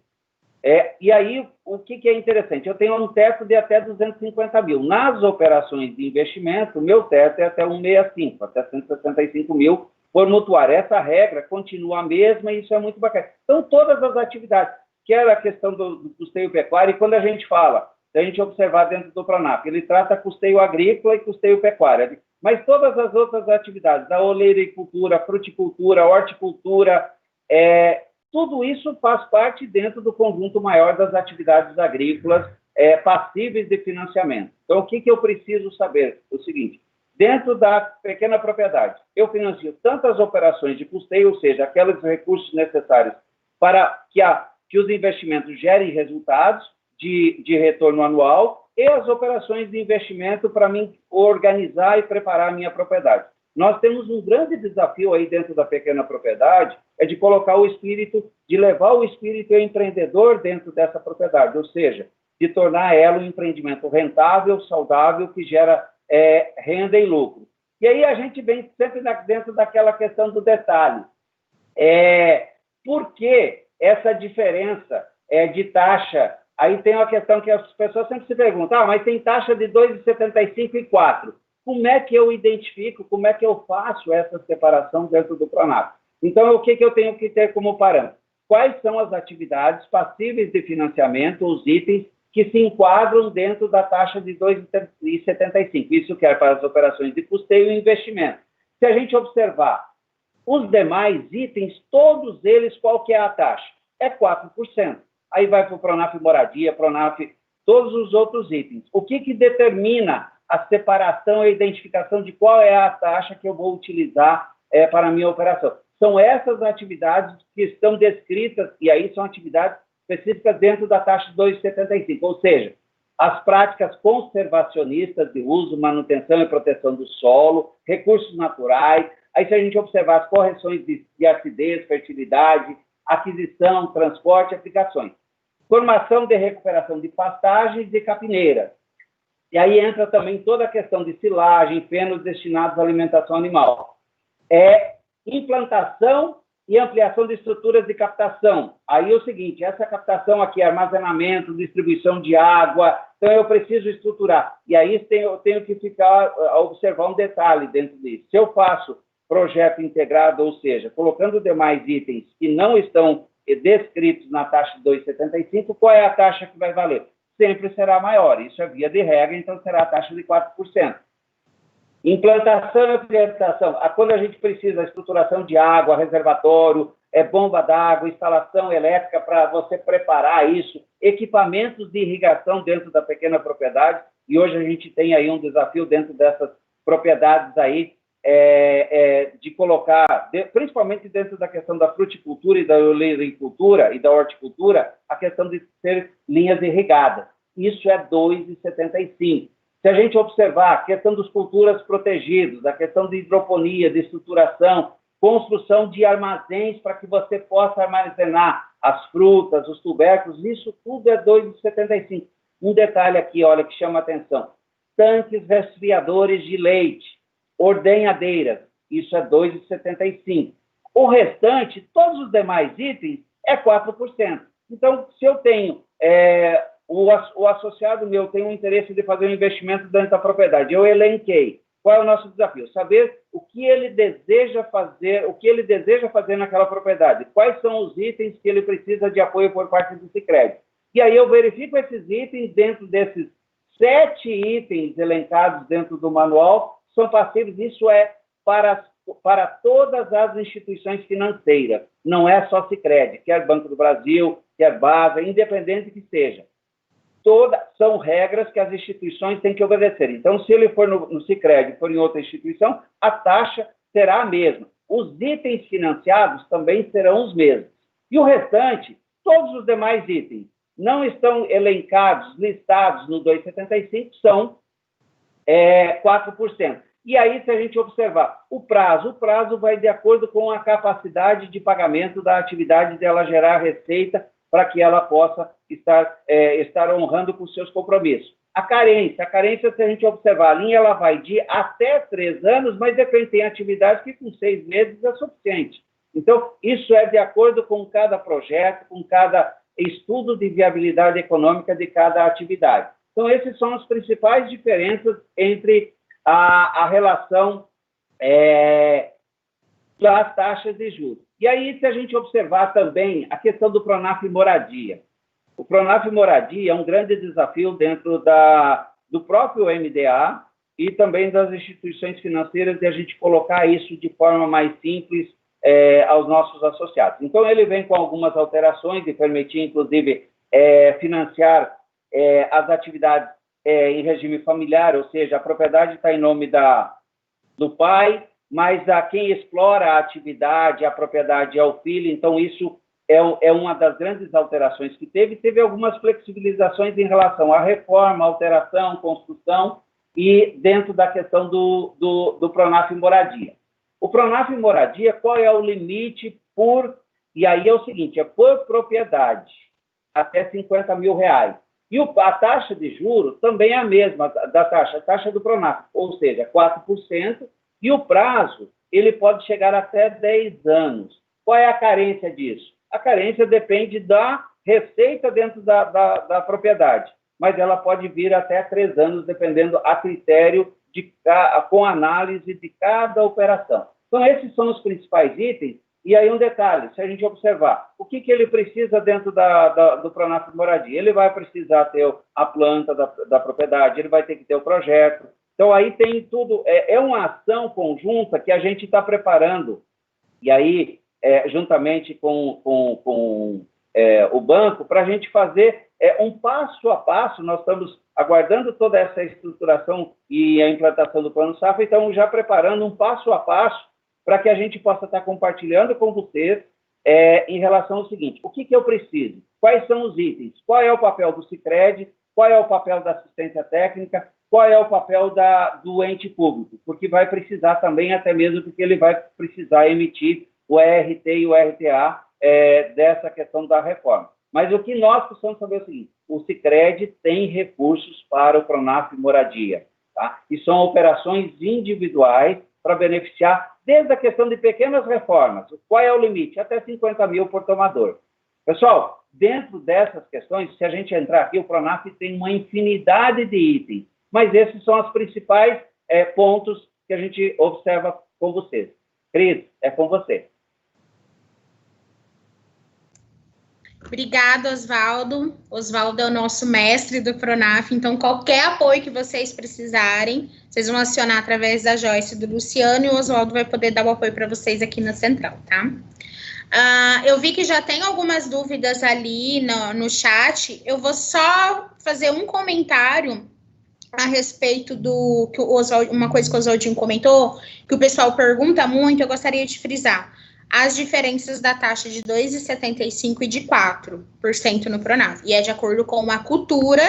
E aí, o que é interessante? Eu tenho um teto de até 250 mil. Nas operações de investimento, o meu teto é até 165, até 165 mil por mutuário. Essa regra continua a mesma e isso é muito bacana. Então, todas as atividades, que era a questão do custeio pecuário, e quando a gente fala, se a gente observar dentro do Pronaf, ele trata custeio agrícola e custeio pecuário, mas todas as outras atividades, da oleicultura, fruticultura, horticultura, tudo isso faz parte dentro do conjunto maior das atividades agrícolas passíveis de financiamento. Então, o que eu preciso saber? O seguinte, dentro da pequena propriedade, eu financio tantas operações de custeio, ou seja, aqueles recursos necessários para que os investimentos gerem resultados de retorno anual, e as operações de investimento para mim organizar e preparar a minha propriedade. Nós temos um grande desafio aí dentro da pequena propriedade, de colocar o espírito, de levar o espírito empreendedor dentro dessa propriedade, ou seja, de tornar ela um empreendimento rentável, saudável, que gera renda e lucro. E aí a gente vem sempre dentro daquela questão do detalhe. Por que essa diferença de taxa? Aí tem uma questão que as pessoas sempre se perguntam, mas tem taxa de 2,75 e 4. Como é que eu identifico, como é que eu faço essa separação dentro do Pronaf? Então, o que eu tenho que ter como parâmetro? Quais são as atividades passíveis de financiamento, os itens que se enquadram dentro da taxa de 2,75? Isso quer para as operações de custeio e investimento. Se a gente observar os demais itens, todos eles, qual que é a taxa? É 4%. Aí vai para o Pronaf Moradia, Pronaf, todos os outros itens. O que determina a separação e a identificação de qual é a taxa que eu vou utilizar para a minha operação? São essas atividades que estão descritas, e aí são atividades específicas dentro da taxa de 2,75, ou seja, as práticas conservacionistas de uso, manutenção e proteção do solo, recursos naturais. Aí, se a gente observar as correções de acidez, fertilidade, aquisição, transporte, aplicações. Formação de recuperação de pastagens e capineiras. E aí entra também toda a questão de silagem, fenos destinados à alimentação animal. Implantação e ampliação de estruturas de captação. Aí é o seguinte, essa captação aqui, armazenamento, distribuição de água, então eu preciso estruturar. E aí eu tenho que observar um detalhe dentro disso. Se eu faço projeto integrado, ou seja, colocando demais itens que não estão descritos na taxa de 2,75, qual é a taxa que vai valer? Sempre será maior. Isso é via de regra, então será a taxa de 4%. Implantação e ampliação. Quando a gente precisa de estruturação de água, reservatório, bomba d'água, instalação elétrica para você preparar isso, equipamentos de irrigação dentro da pequena propriedade, e hoje a gente tem aí um desafio dentro dessas propriedades aí, de colocar, principalmente dentro da questão da fruticultura e da oleicultura e da horticultura, a questão de ter linhas irrigadas. Isso é 2,75. Se a gente observar a questão das culturas protegidas, a questão de hidroponia, de estruturação, construção de armazéns para que você possa armazenar as frutas, os tubérculos, isso tudo é 2,75. Um detalhe aqui, olha, que chama a atenção. Tanques resfriadores de leite, ordenhadeiras, isso é 2,75. O restante, todos os demais itens, é 4%. Então, se eu tenho, o associado meu tem um interesse de fazer um investimento dentro da propriedade, eu elenquei. Qual é o nosso desafio? Saber o que ele deseja fazer naquela propriedade. Quais são os itens que ele precisa de apoio por parte do Sicredi. E aí eu verifico esses itens dentro desses 7 itens elencados dentro do manual, são passíveis, isso é para todas as instituições financeiras, não é só Sicredi, quer Banco do Brasil, quer Basa, independente que seja. Todas são regras que as instituições têm que obedecer. Então, se ele for no Sicredi, for em outra instituição, a taxa será a mesma. Os itens financiados também serão os mesmos. E o restante, todos os demais itens, não estão elencados, listados no 2,75, são 4%. E aí, se a gente observar o prazo vai de acordo com a capacidade de pagamento da atividade dela gerar receita para que ela possa estar honrando com seus compromissos. A carência, se a gente observar a linha, ela vai de até 3 anos, mas depende, tem atividades que com 6 meses é suficiente. Então, isso é de acordo com cada projeto, com cada estudo de viabilidade econômica de cada atividade. Então, essas são as principais diferenças entre a relação das taxas de juros. E aí, se a gente observar também a questão do Pronaf Moradia. O Pronaf Moradia é um grande desafio dentro do próprio MDA e também das instituições financeiras de a gente colocar isso de forma mais simples aos nossos associados. Então, ele vem com algumas alterações de permitir, inclusive, financiar as atividades em regime familiar, ou seja, a propriedade está em nome do pai, mas a quem explora a atividade, a propriedade é o filho, então isso é uma das grandes alterações que teve algumas flexibilizações em relação à reforma, alteração, construção e dentro da questão do Pronaf Moradia. O Pronaf Moradia, qual é o limite e aí é o seguinte, por propriedade, até R$50 mil. E a taxa de juros também é a mesma da taxa, a taxa do Pronaf, ou seja, 4%, e o prazo, ele pode chegar até 10 anos. Qual é a carência disso? A carência depende da receita dentro da propriedade, mas ela pode vir até 3 anos, dependendo a critério, com análise de cada operação. Então, esses são os principais itens. E aí um detalhe, se a gente observar, o que ele precisa dentro do Pronaf Moradia? Ele vai precisar ter a planta da propriedade, ele vai ter que ter o projeto. Então, aí tem tudo, é uma ação conjunta que a gente está preparando. E aí, juntamente com o banco, para a gente fazer um passo a passo, nós estamos aguardando toda essa estruturação e a implantação do Plano Safra, então já preparando um passo a passo para que a gente possa estar compartilhando com vocês em relação ao seguinte, o que eu preciso? Quais são os itens? Qual é o papel do Sicredi? Qual é o papel da assistência técnica? Qual é o papel do ente público? Porque vai precisar também, até mesmo porque ele vai precisar emitir o ERT e o RTA dessa questão da reforma. Mas o que nós precisamos saber é o seguinte, o Sicredi tem recursos para o Pronaf Moradia, tá? E são operações individuais para beneficiar desde a questão de pequenas reformas. Qual é o limite? Até 50 mil por tomador. Pessoal, dentro dessas questões, se a gente entrar aqui, o Pronaf tem uma infinidade de itens, mas esses são os principais pontos que a gente observa com vocês. Cris, é com você. Obrigada, Oswaldo. Oswaldo é o nosso mestre do Pronaf, então qualquer apoio que vocês precisarem, vocês vão acionar através da Joyce e do Luciano, e o Oswaldo vai poder dar o apoio para vocês aqui na Central, tá? Eu vi que já tem algumas dúvidas ali no chat, eu vou só fazer um comentário a respeito que o Oswaldo, uma coisa que o Oswaldinho comentou, que o pessoal pergunta muito, eu gostaria de frisar. As diferenças da taxa de 2,75% e de 4% no Pronaf. E é de acordo com a cultura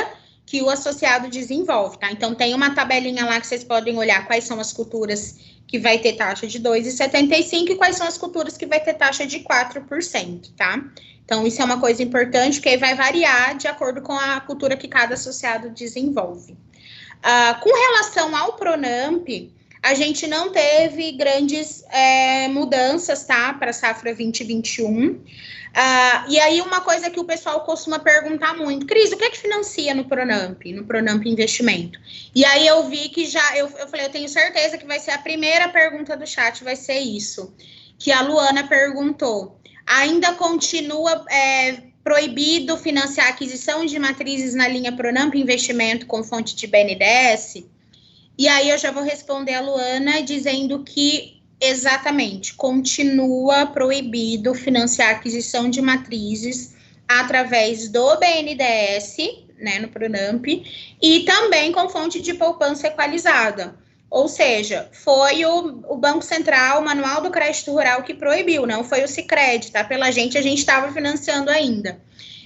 que o associado desenvolve, tá? Então, tem uma tabelinha lá que vocês podem olhar quais são as culturas que vai ter taxa de 2,75% e quais são as culturas que vai ter taxa de 4%, tá? Então, isso é uma coisa importante, porque aí vai variar de acordo com a cultura que cada associado desenvolve. Com relação ao Pronamp, a gente não teve grandes mudanças, tá, para a safra 2021. E aí, uma coisa que o pessoal costuma perguntar muito, Cris, o que é que financia no Pronamp Investimento? E aí, eu vi que eu falei, eu tenho certeza que vai ser a primeira pergunta do chat, vai ser isso, que a Luana perguntou. Ainda continua proibido financiar a aquisição de matrizes na linha Pronamp Investimento com fonte de BNDES? E aí eu já vou responder a Luana dizendo que, exatamente, continua proibido financiar a aquisição de matrizes através do BNDES, né, no Pronamp, e também com fonte de poupança equalizada. Ou seja, foi o Banco Central, o Manual do Crédito Rural que proibiu, não foi o Sicredi, tá? Pela gente, a gente estava financiando ainda.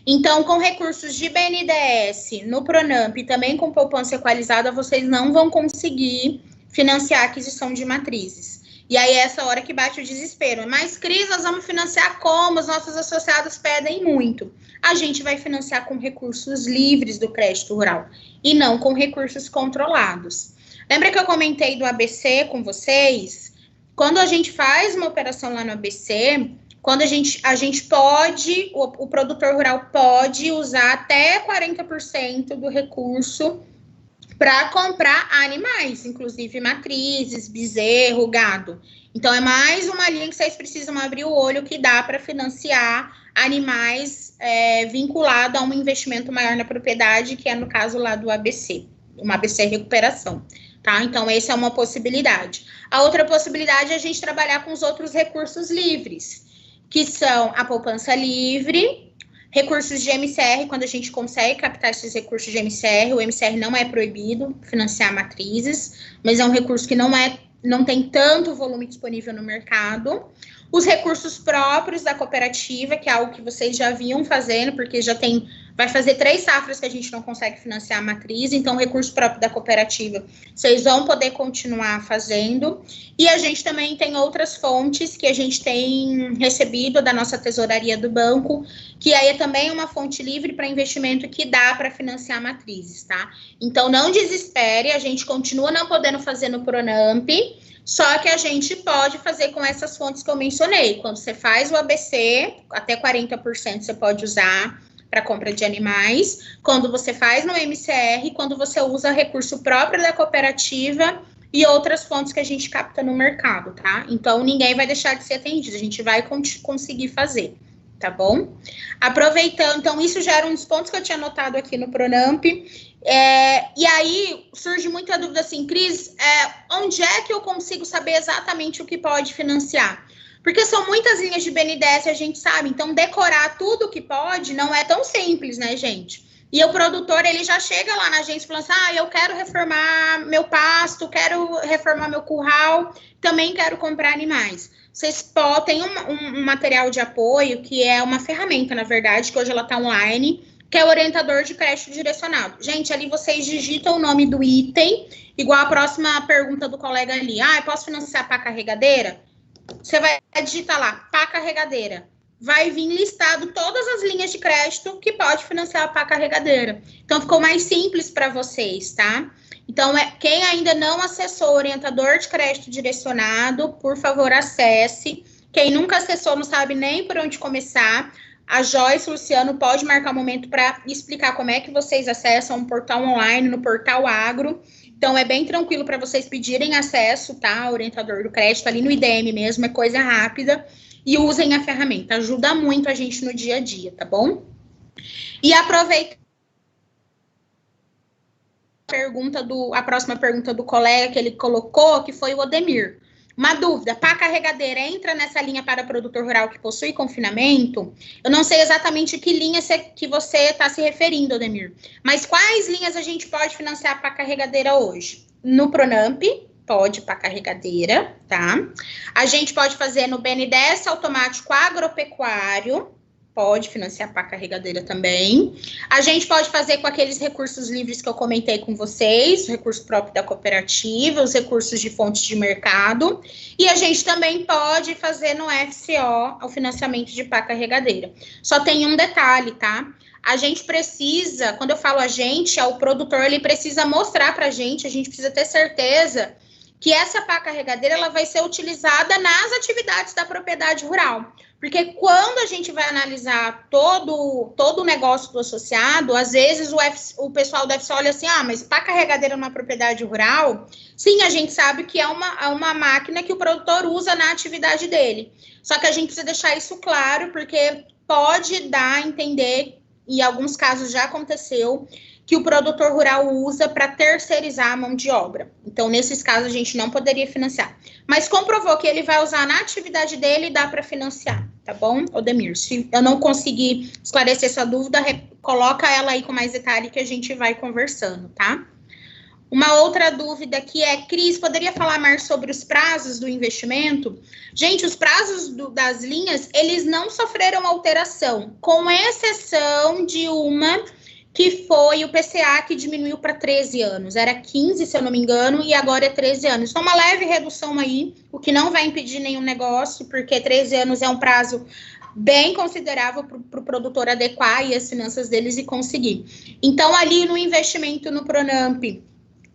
Então, com recursos de BNDES no Pronamp e também com poupança equalizada, vocês não vão conseguir financiar a aquisição de matrizes. E aí, é essa hora que bate o desespero. Mas, Cris, nós vamos financiar como? Os nossos associados pedem muito. A gente vai financiar com recursos livres do crédito rural e não com recursos controlados. Lembra que eu comentei do ABC com vocês? Quando a gente faz uma operação lá no ABC, quando a gente pode, o produtor rural pode usar até 40% do recurso para comprar animais, inclusive matrizes, bezerro, gado. Então, é mais uma linha que vocês precisam abrir o olho que dá para financiar animais vinculado a um investimento maior na propriedade, que é no caso lá do ABC, uma ABC recuperação, tá? Então, essa é uma possibilidade. A outra possibilidade é a gente trabalhar com os outros recursos livres, que são a poupança livre, recursos de MCR, quando a gente consegue captar esses recursos de MCR, o MCR não é proibido financiar matrizes, mas é um recurso que não tem tanto volume disponível no mercado. Os recursos próprios da cooperativa, que é algo que vocês já vinham fazendo, porque vai fazer 3 safras que a gente não consegue financiar a matriz, então o recurso próprio da cooperativa vocês vão poder continuar fazendo. E a gente também tem outras fontes que a gente tem recebido da nossa tesouraria do banco, que aí é também uma fonte livre para investimento que dá para financiar matrizes, tá? Então não desespere, a gente continua não podendo fazer no Pronamp, só que a gente pode fazer com essas fontes que eu mencionei. Quando você faz o ABC, até 40% você pode usar para compra de animais. Quando você faz no MCR, quando você usa recurso próprio da cooperativa e outras fontes que a gente capta no mercado, tá? Então, ninguém vai deixar de ser atendido, a gente vai conseguir fazer, tá bom? Aproveitando, então, isso já era um dos pontos que eu tinha anotado aqui no Pronamp. E aí, surge muita dúvida assim, Cris, onde é que eu consigo saber exatamente o que pode financiar? Porque são muitas linhas de BNDES, a gente sabe, então decorar tudo que pode não é tão simples, né, gente? E o produtor, ele já chega lá na agência falando assim, eu quero reformar meu pasto, quero reformar meu curral, também quero comprar animais. Vocês podem, um material de apoio, que é uma ferramenta, na verdade, que hoje ela está online, que é o orientador de crédito direcionado. Gente, ali vocês digitam o nome do item, igual a próxima pergunta do colega ali. Posso financiar pá carregadeira? Você vai digitar lá, pá carregadeira. Vai vir listado todas as linhas de crédito que pode financiar a pá carregadeira. Então, ficou mais simples para vocês, tá? Então, quem ainda não acessou o orientador de crédito direcionado, por favor, acesse. Quem nunca acessou, não sabe nem por onde começar, a Joyce e o Luciano pode marcar um momento para explicar como é que vocês acessam um portal online no Portal Agro. Então, é bem tranquilo para vocês pedirem acesso, tá? Ao orientador do crédito, ali no IDM mesmo, é coisa rápida. E usem a ferramenta, ajuda muito a gente no dia a dia, tá bom? E aproveita a próxima pergunta do colega que ele colocou, que foi o Odemir. Uma dúvida, pá carregadeira entra nessa linha para produtor rural que possui confinamento? Eu não sei exatamente que linha que você está se referindo, Odemir, mas quais linhas a gente pode financiar pá carregadeira hoje? No Pronamp, pode pá carregadeira, tá? A gente pode fazer no BNDES automático agropecuário, pode financiar pá carregadeira também. A gente pode fazer com aqueles recursos livres que eu comentei com vocês, o recurso próprio da cooperativa, os recursos de fontes de mercado. E a gente também pode fazer no FCO o financiamento de pá carregadeira. Só tem um detalhe, tá? A gente precisa, quando eu falo a gente, é o produtor, ele precisa mostrar pra gente, a gente precisa ter certeza que essa pá carregadeira ela vai ser utilizada nas atividades da propriedade rural. Porque quando a gente vai analisar todo o negócio do associado, às vezes o pessoal deve só olhar assim, mas pá carregadeira numa propriedade rural, sim, a gente sabe que é uma máquina que o produtor usa na atividade dele. Só que a gente precisa deixar isso claro, porque pode dar a entender, em alguns casos já aconteceu, que o produtor rural usa para terceirizar a mão de obra. Então, nesses casos, a gente não poderia financiar. Mas comprovou que ele vai usar na atividade dele e dá para financiar, tá bom, Odemir? Se eu não conseguir esclarecer essa dúvida, coloca ela aí com mais detalhe que a gente vai conversando, tá? Uma outra dúvida que é, Cris, poderia falar mais sobre os prazos do investimento? Gente, os prazos das linhas, eles não sofreram alteração, com exceção de uma que foi o PCA, que diminuiu para 13 anos. Era 15, se eu não me engano, e agora é 13 anos. Então, uma leve redução aí, o que não vai impedir nenhum negócio, porque 13 anos é um prazo bem considerável para o produtor adequar e as finanças deles e conseguir. Então, ali no investimento no Pronamp,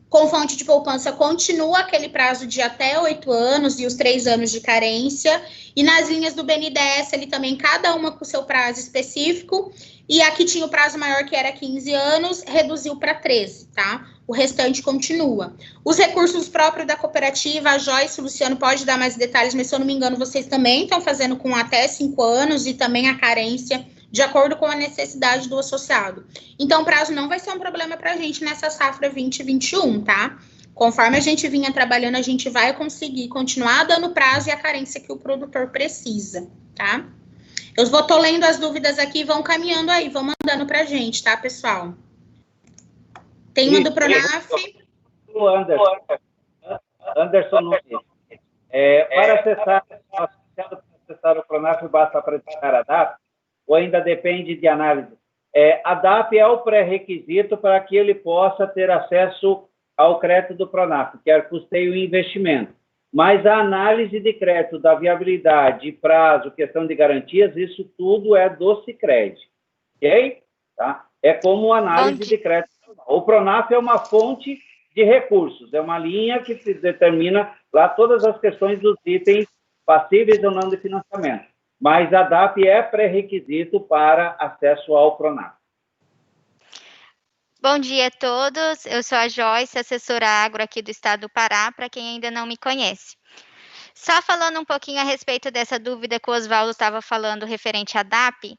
com fonte de poupança, continua aquele prazo de até 8 anos e os 3 anos de carência. E nas linhas do BNDES, ele também, cada uma com o seu prazo específico. E aqui tinha o prazo maior, que era 15 anos, reduziu para 13, tá? O restante continua. Os recursos próprios da cooperativa, a Joyce, o Luciano pode dar mais detalhes, mas se eu não me engano, vocês também estão fazendo com até 5 anos e também a carência, de acordo com a necessidade do associado. Então, o prazo não vai ser um problema para a gente nessa safra 2021, tá? Conforme a gente vinha trabalhando, a gente vai conseguir continuar dando prazo e a carência que o produtor precisa, tá? Eu tô lendo as dúvidas aqui, vão caminhando aí, vão mandando para a gente, tá, pessoal? Tem uma do Pronaf. O Anderson Nunes. Para acessar o Pronaf, basta praticar a DAP, ou ainda depende de análise? A DAP é o pré-requisito para que ele possa ter acesso ao crédito do Pronaf, que é custeio e investimento. Mas a análise de crédito, da viabilidade, prazo, questão de garantias, isso tudo é do Sicredi, ok? Tá? É como análise de crédito. O Pronaf é uma fonte de recursos, é uma linha que se determina lá todas as questões dos itens passíveis ou não de financiamento. Mas a DAP é pré-requisito para acesso ao Pronaf. Bom dia a todos, eu sou a Joyce, assessora agro aqui do estado do Pará, para quem ainda não me conhece. Só falando um pouquinho a respeito dessa dúvida que o Oswaldo estava falando referente à DAP,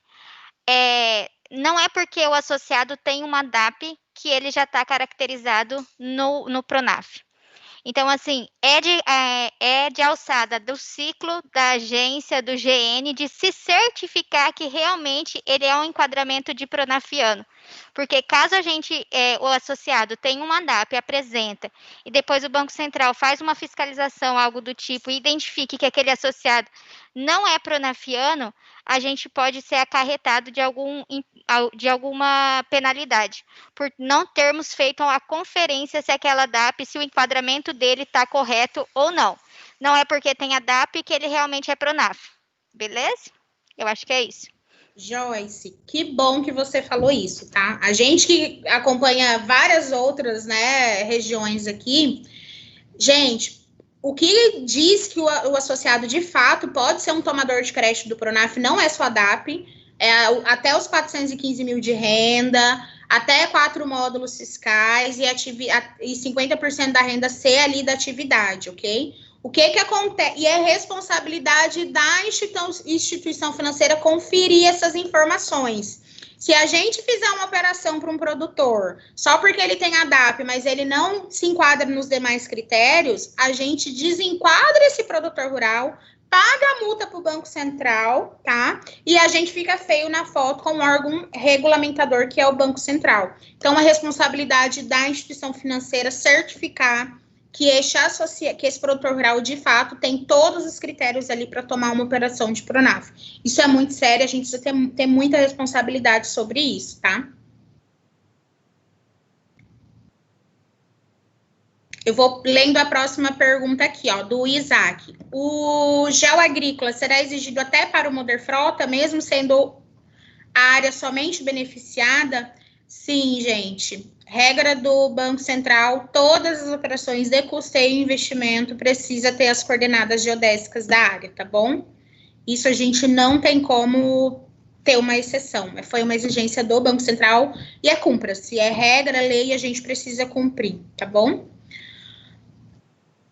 não é porque o associado tem uma DAP que ele já está caracterizado no Pronaf. Então, assim, é de alçada do ciclo da agência, do GN, de se certificar que realmente ele é um enquadramento de pronafiano. Porque caso o associado tenha uma DAP, apresenta, e depois o Banco Central faz uma fiscalização, algo do tipo, e identifique que aquele associado não é pronafiano, a gente pode ser acarretado de alguma penalidade, por não termos feito a conferência se aquela DAP, se o enquadramento dele está correto ou não. Não é porque tem a DAP que ele realmente é Pronaf. Beleza? Eu acho que é isso. Joyce, que bom que você falou isso, tá? A gente que acompanha várias outras, né, regiões aqui, gente, o que diz que o associado de fato pode ser um tomador de crédito do Pronaf não é só a DAP, até os 415 mil de renda, até 4 módulos fiscais e 50% da renda ser ali da atividade, ok? O que acontece? E é responsabilidade da instituição financeira conferir essas informações. Se a gente fizer uma operação para um produtor, só porque ele tem a DAP, mas ele não se enquadra nos demais critérios, a gente desenquadra esse produtor rural, paga a multa para o Banco Central, tá? E a gente fica feio na foto com o órgão regulamentador, que é o Banco Central. Então, a responsabilidade da instituição financeira certificar que esse produtor rural, de fato, tem todos os critérios ali para tomar uma operação de Pronaf. Isso é muito sério, a gente precisa ter muita responsabilidade sobre isso, tá? Eu vou lendo a próxima pergunta aqui, ó, do Isaac. O gel agrícola será exigido até para o Moder Frota, mesmo sendo a área somente beneficiada? Sim, gente. Regra do Banco Central, todas as operações de custeio e investimento precisa ter as coordenadas geodésicas da área, tá bom? Isso a gente não tem como ter uma exceção. Foi uma exigência do Banco Central e cumpra-se. É regra, lei, a gente precisa cumprir, tá bom?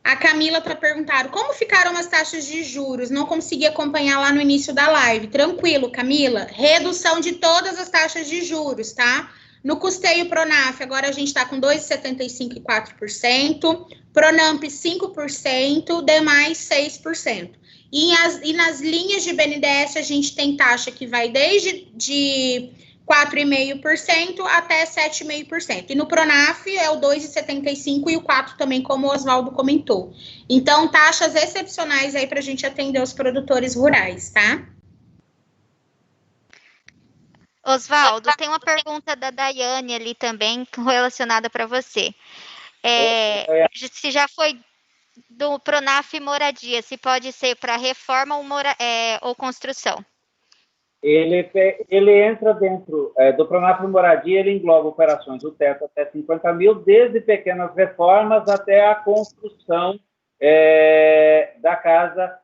A Camila está perguntando, como ficaram as taxas de juros? Não consegui acompanhar lá no início da live. Tranquilo, Camila. Redução de todas as taxas de juros, tá? No custeio Pronaf, agora a gente está com 2,75% e 4%, Pronamp 5%, demais 6%. E nas linhas de BNDES, a gente tem taxa que vai desde de 4,5% até 7,5%. E no Pronaf é o 2,75% e o 4% também, como o Oswaldo comentou. Então, taxas excepcionais aí para a gente atender os produtores rurais, tá? Oswaldo, tem uma pergunta da Daiane ali também, relacionada para você. Se já foi do Pronaf Moradia, se pode ser para reforma ou construção? Ele entra dentro do Pronaf Moradia, ele engloba operações do teto até 50 mil, desde pequenas reformas até a construção da casa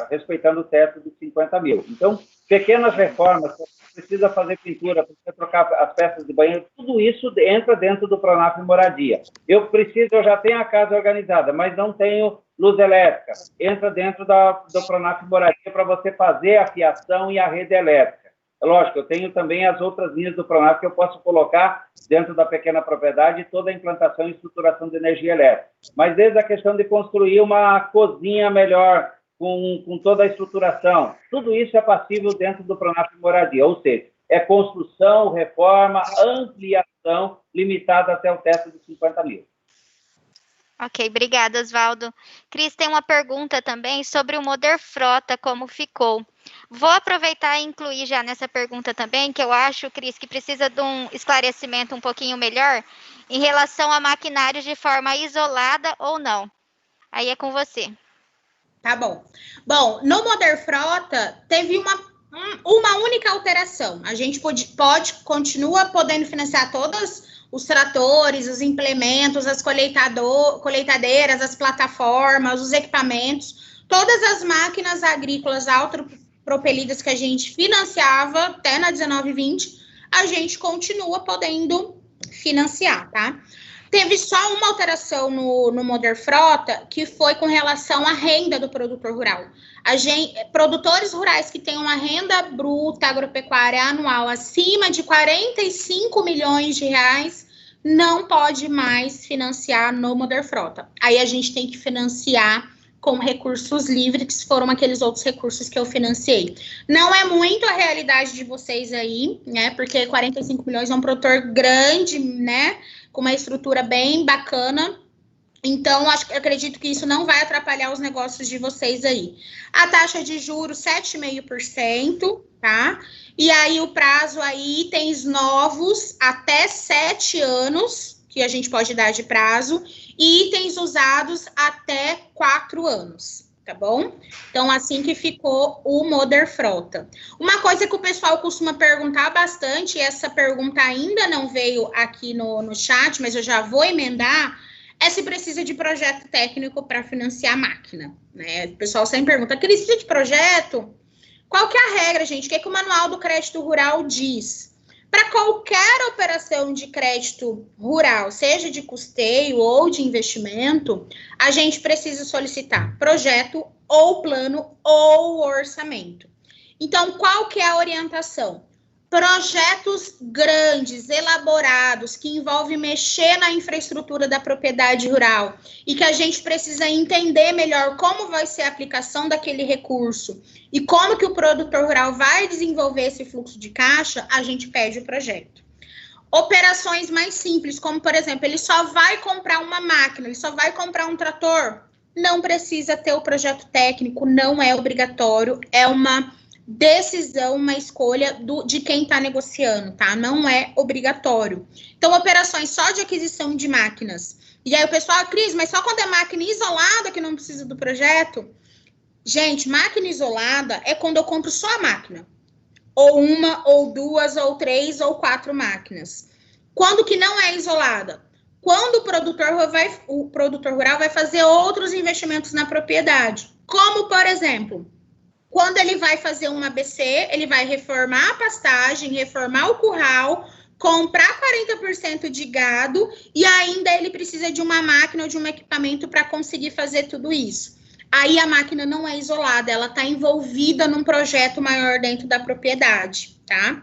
respeitando o teto de 50 mil. Então, pequenas reformas, você precisa fazer pintura, precisa trocar as peças de banheiro, tudo isso entra dentro do Pronaf Moradia. Eu já tenho a casa organizada, mas não tenho luz elétrica. Entra dentro do Pronaf Moradia para você fazer a fiação e a rede elétrica. Lógico, eu tenho também as outras linhas do Pronaf que eu posso colocar dentro da pequena propriedade toda a implantação e estruturação de energia elétrica. Mas desde a questão de construir uma cozinha melhor, com toda a estruturação, tudo isso é passível dentro do Pronaf Moradia, ou seja, é construção, reforma, ampliação, limitada até o teto de 50 mil. Ok, obrigada, Oswaldo. Cris, tem uma pergunta também sobre o Moder Frota, como ficou. Vou aproveitar e incluir já nessa pergunta também, que eu acho, Cris, que precisa de um esclarecimento um pouquinho melhor em relação a maquinários de forma isolada ou não. Aí é com você. Tá bom. Bom, no Moder Frota, teve uma única alteração. A gente continua podendo financiar todos os tratores, os implementos, as colheitadeiras, as plataformas, os equipamentos, todas as máquinas agrícolas autopropelidas que a gente financiava até na 19/20, a gente continua podendo financiar, tá? Teve só uma alteração no Moder Frota, que foi com relação à renda do produtor rural. Produtores rurais que têm uma renda bruta agropecuária anual acima de 45 milhões de reais não pode mais financiar no Moder Frota. Aí a gente tem que financiar com recursos livres, que foram aqueles outros recursos que eu financiei. Não é muito a realidade de vocês aí, né? Porque 45 milhões é um produtor grande, né? Com uma estrutura bem bacana. Então, acredito que isso não vai atrapalhar os negócios de vocês aí. A taxa de juros, 7,5%, tá? E aí, o prazo aí, itens novos, até 7 anos, que a gente pode dar de prazo, e itens usados até 4 anos, tá bom? Então, assim que ficou o Moder Frota. Uma coisa que o pessoal costuma perguntar bastante, e essa pergunta ainda não veio aqui no chat, mas eu já vou emendar, é se precisa de projeto técnico para financiar a máquina, né? O pessoal sempre pergunta, precisa de projeto? Qual que é a regra, gente? O que é que o Manual do Crédito Rural diz? Para qualquer operação de crédito rural, seja de custeio ou de investimento, a gente precisa solicitar projeto ou plano ou orçamento. Então, qual que é a orientação? Projetos grandes, elaborados, que envolvem mexer na infraestrutura da propriedade rural e que a gente precisa entender melhor como vai ser a aplicação daquele recurso e como que o produtor rural vai desenvolver esse fluxo de caixa, a gente pede o projeto. Operações mais simples, como, por exemplo, ele só vai comprar uma máquina, ele só vai comprar um trator, não precisa ter o projeto técnico, não é obrigatório, é uma decisão, uma escolha de quem está negociando, tá? Não é obrigatório. Então, operações só de aquisição de máquinas. E aí o pessoal, Cris, mas só quando é máquina isolada que não precisa do projeto? Gente, máquina isolada é quando eu compro só a máquina. Ou uma, ou duas, ou 3, ou 4 máquinas. Quando que não é isolada? Quando o produtor rural vai fazer outros investimentos na propriedade. Como, por exemplo, quando ele vai fazer um ABC, ele vai reformar a pastagem, reformar o curral, comprar 40% de gado e ainda ele precisa de uma máquina ou de um equipamento para conseguir fazer tudo isso. Aí a máquina não é isolada, ela está envolvida num projeto maior dentro da propriedade, tá?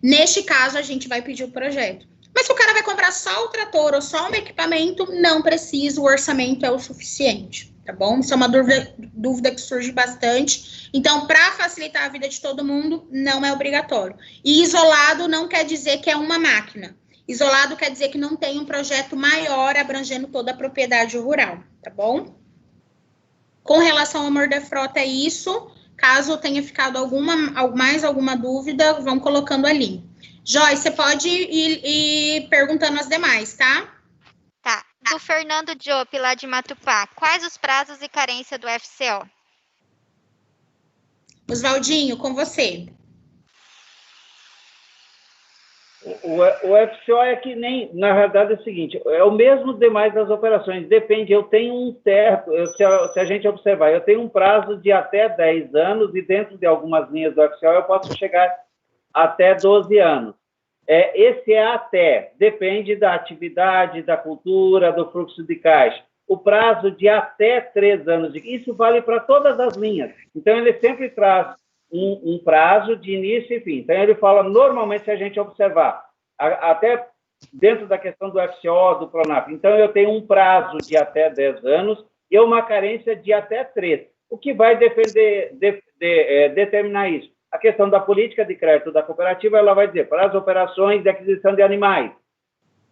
Neste caso, a gente vai pedir o projeto. Mas se o cara vai comprar só o trator ou só um equipamento, não precisa, o orçamento é o suficiente. tá bom? Isso é uma dúvida que surge bastante. Então, para facilitar a vida de todo mundo, não é obrigatório. E isolado não quer dizer que é uma máquina. Isolado quer dizer que não tem um projeto maior abrangendo toda a propriedade rural, tá bom? Com relação ao morder-frota, é isso. Caso tenha ficado mais alguma dúvida, vão colocando ali. Joyce, você pode ir perguntando as demais, tá? Tá. Do Fernando Diop, lá de Matupá, quais os prazos e carência do FCO? Oswaldinho, com você. O FCO é que nem, na verdade, é o seguinte, é o mesmo demais das operações, depende, eu tenho um teto, se a gente observar, eu tenho um prazo de até 10 anos, e dentro de algumas linhas do FCO eu posso chegar até 12 anos. Esse é até, depende da atividade, da cultura, do fluxo de caixa. O prazo de até 3 anos, isso vale para todas as linhas, então ele sempre traz um prazo de início e fim. Então, ele fala, normalmente, se a gente observar, até dentro da questão do FCO, do Pronaf, então, eu tenho um prazo de até 10 anos e uma carência de até 3. O que vai determinar isso? A questão da política de crédito da cooperativa, ela vai dizer, para as operações de aquisição de animais,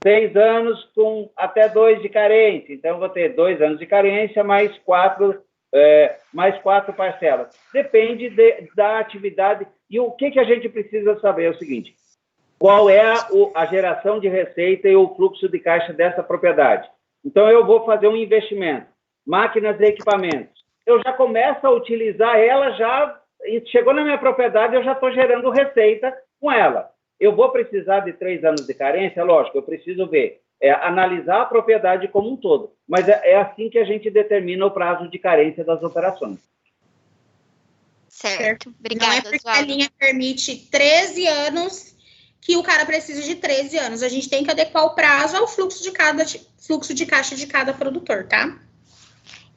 6 anos com até 2 de carência. Então, eu vou ter 2 anos de carência mais 4 parcelas. Depende da atividade. E o que a gente precisa saber é o seguinte, qual é a geração de receita e o fluxo de caixa dessa propriedade. Então, eu vou fazer um investimento, máquinas e equipamentos. Eu já começo a utilizar ela, chegou na minha propriedade, eu já estou gerando receita com ela. Eu vou precisar de 3 anos de carência? Lógico, eu preciso ver. Analisar a propriedade como um todo. Mas é assim que a gente determina o prazo de carência das operações. Certo. Obrigada, não é porque a linha permite 13 anos que o cara precisa de 13 anos. A gente tem que adequar o prazo ao fluxo de caixa de cada produtor, tá?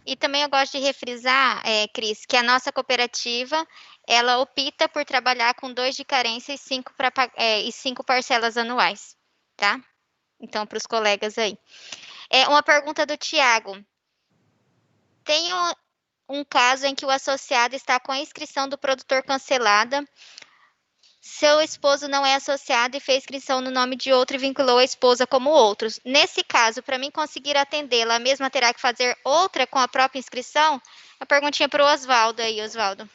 E também eu gosto de refrisar, Cris, que a nossa cooperativa, ela opta por trabalhar com 2 de carência e 5 parcelas anuais, tá? Então, para os colegas aí. Uma pergunta do Tiago. Tem um caso em que o associado está com a inscrição do produtor cancelada, seu esposo não é associado e fez inscrição no nome de outro e vinculou a esposa como outros. Nesse caso, para mim conseguir atendê-la, a mesma terá que fazer outra com a própria inscrição? Uma perguntinha para o Oswaldo aí, Oswaldo.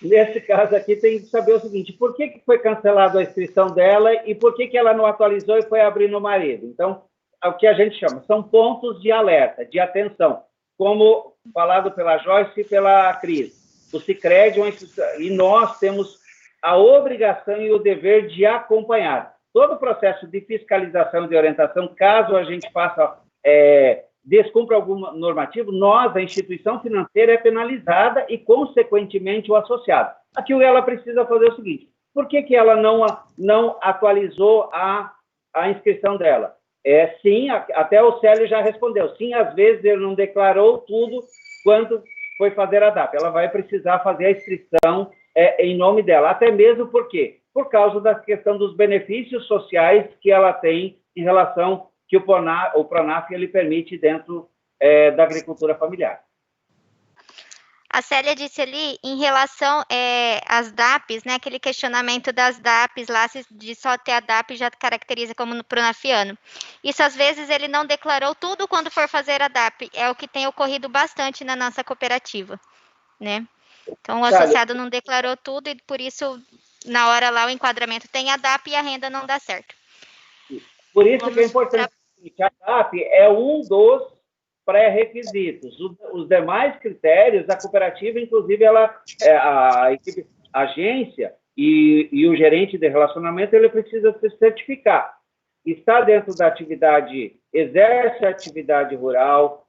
Nesse caso aqui, tem que saber o seguinte, por que foi cancelada a inscrição dela e por que ela não atualizou e foi abrir no marido? Então, é o que a gente chama, são pontos de alerta, de atenção, como falado pela Joyce e pela Cris. O Sicredi e nós temos a obrigação e o dever de acompanhar todo o processo de fiscalização e de orientação, caso a gente faça, descumpra algum normativo, nós, a instituição financeira, é penalizada e, consequentemente, o associado. Aqui ela precisa fazer o seguinte, por que ela não atualizou a inscrição dela? Sim, até o Célio já respondeu, sim, às vezes ele não declarou tudo quando foi fazer a DAP. Ela vai precisar fazer a inscrição em nome dela, até mesmo por quê? Por causa da questão dos benefícios sociais que ela tem em relação que o Pronaf ele permite dentro da agricultura familiar. A Célia disse ali, em relação às DAPs, né, aquele questionamento das DAPs lá, se de só ter a DAP já caracteriza como pronafiano. Isso, às vezes, ele não declarou tudo quando for fazer a DAP. É o que tem ocorrido bastante na nossa cooperativa, né? Então, o associado não declarou tudo e, por isso, na hora lá, o enquadramento tem a DAP e a renda não dá certo. Por isso que é importante que a DAP é um dos pré-requisitos. Os demais critérios, a cooperativa, inclusive, a equipe, a agência e o gerente de relacionamento, ele precisa se certificar. Está dentro da atividade, exerce a atividade rural,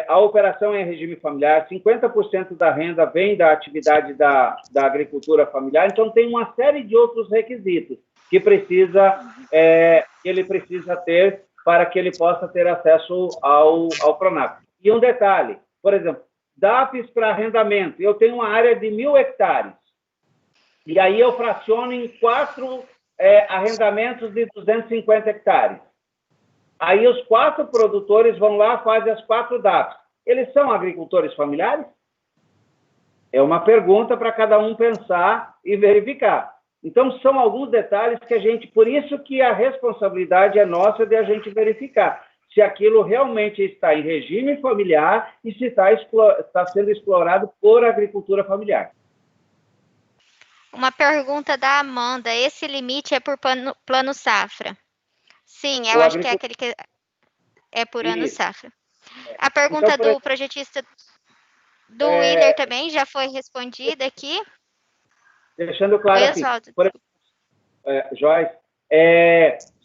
a operação é em regime familiar, 50% da renda vem da atividade da agricultura familiar, então tem uma série de outros requisitos que ele precisa ter para que ele possa ter acesso ao Pronaf. E um detalhe, por exemplo, DAPs para arrendamento. Eu tenho uma área de 1.000 hectares. E aí eu fraciono em 4 arrendamentos de 250 hectares. Aí os 4 produtores vão lá, fazem as 4 DAPs. Eles são agricultores familiares? É uma pergunta para cada um pensar e verificar. Então, são alguns detalhes que a gente... Por isso que a responsabilidade é nossa de a gente verificar se aquilo realmente está em regime familiar e se está sendo explorado por agricultura familiar. Uma pergunta da Amanda. Esse limite é por plano safra? Sim, eu acho que é aquele que é por ano safra. A pergunta então, do projetista do Willer também já foi respondida aqui. Deixando claro assim, Joyce,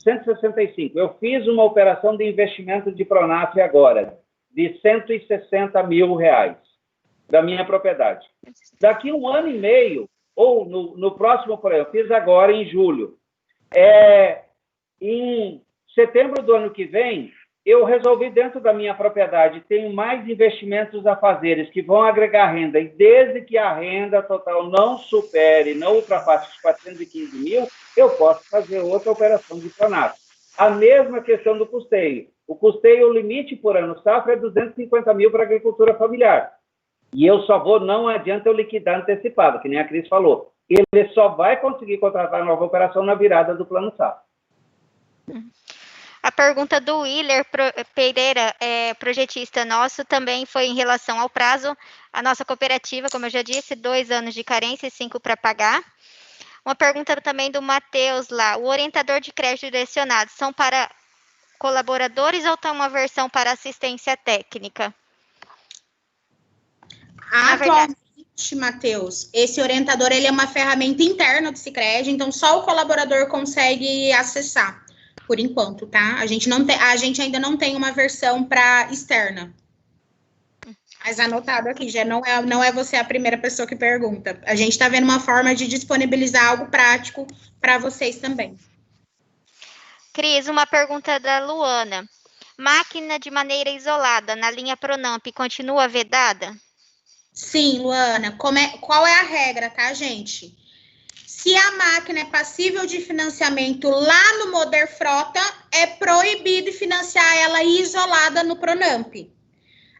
165. Eu fiz uma operação de investimento de Pronaf agora, de R$160 mil da minha propriedade. Daqui 1 ano e meio, ou no próximo, por exemplo, eu fiz agora em julho, em setembro do ano que vem, eu resolvi dentro da minha propriedade, tenho mais investimentos a fazer, que vão agregar renda, e desde que a renda total não supere, não ultrapasse os 415 mil, eu posso fazer outra operação de Pronaf. A mesma questão do custeio. O custeio, o limite por ano safra é 250 mil para a agricultura familiar. E eu só vou, não adianta eu liquidar antecipado, que nem a Cris falou. Ele só vai conseguir contratar a nova operação na virada do plano safra. A pergunta do Willer Pereira, projetista nosso, também foi em relação ao prazo. A nossa cooperativa, como eu já disse, 2 anos de carência e 5 para pagar. Uma pergunta também do Matheus lá. O orientador de crédito direcionado são para colaboradores ou tem uma versão para assistência técnica? Atualmente, Matheus, esse orientador ele é uma ferramenta interna do Sicredi, então só o colaborador consegue acessar. Por enquanto, tá? A gente ainda não tem uma versão para externa. Mas anotado aqui, já não é você a primeira pessoa que pergunta. A gente está vendo uma forma de disponibilizar algo prático para vocês também. Cris, uma pergunta da Luana. Máquina de maneira isolada na linha Pronamp continua vedada? Sim, Luana. Qual é a regra, tá, gente? Se a máquina é passível de financiamento lá no Moder Frota, é proibido financiar ela isolada no Pronamp.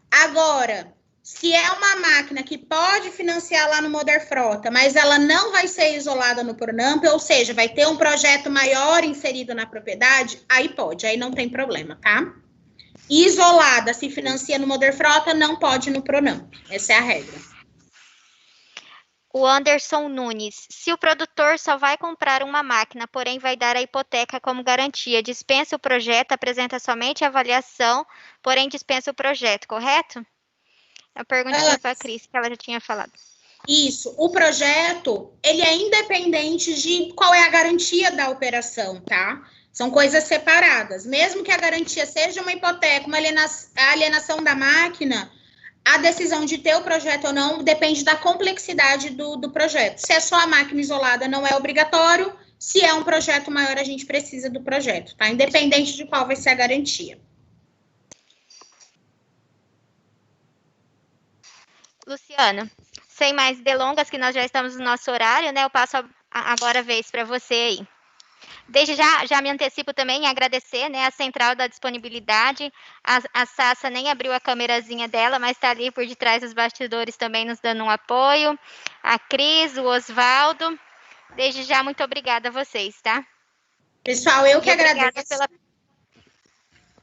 Agora, se é uma máquina que pode financiar lá no Moder Frota, mas ela não vai ser isolada no Pronamp, ou seja, vai ter um projeto maior inserido na propriedade, aí pode, aí não tem problema, tá? Isolada, se financia no Moder Frota, não pode no Pronamp. Essa é a regra. O Anderson Nunes. Se o produtor só vai comprar uma máquina, porém vai dar a hipoteca como garantia, dispensa o projeto, apresenta somente a avaliação, porém dispensa o projeto, correto? A perguntinha para a Cris, que ela já tinha falado. Isso. O projeto, ele é independente de qual é a garantia da operação, tá? São coisas separadas. Mesmo que a garantia seja uma hipoteca, uma alienação da máquina, a decisão de ter o projeto ou não depende da complexidade do projeto. Se é só a máquina isolada, não é obrigatório. Se é um projeto maior, a gente precisa do projeto, tá? Independente de qual vai ser a garantia. Luciana, sem mais delongas, que nós já estamos no nosso horário, né? Eu passo agora a vez para você aí. Desde já me antecipo também em agradecer, né, a Central da Disponibilidade. A Sassa nem abriu a câmerazinha dela, mas está ali por detrás dos bastidores também nos dando um apoio. A Cris, o Osvaldo. Desde já, muito obrigada a vocês, tá? Pessoal, eu que agradeço.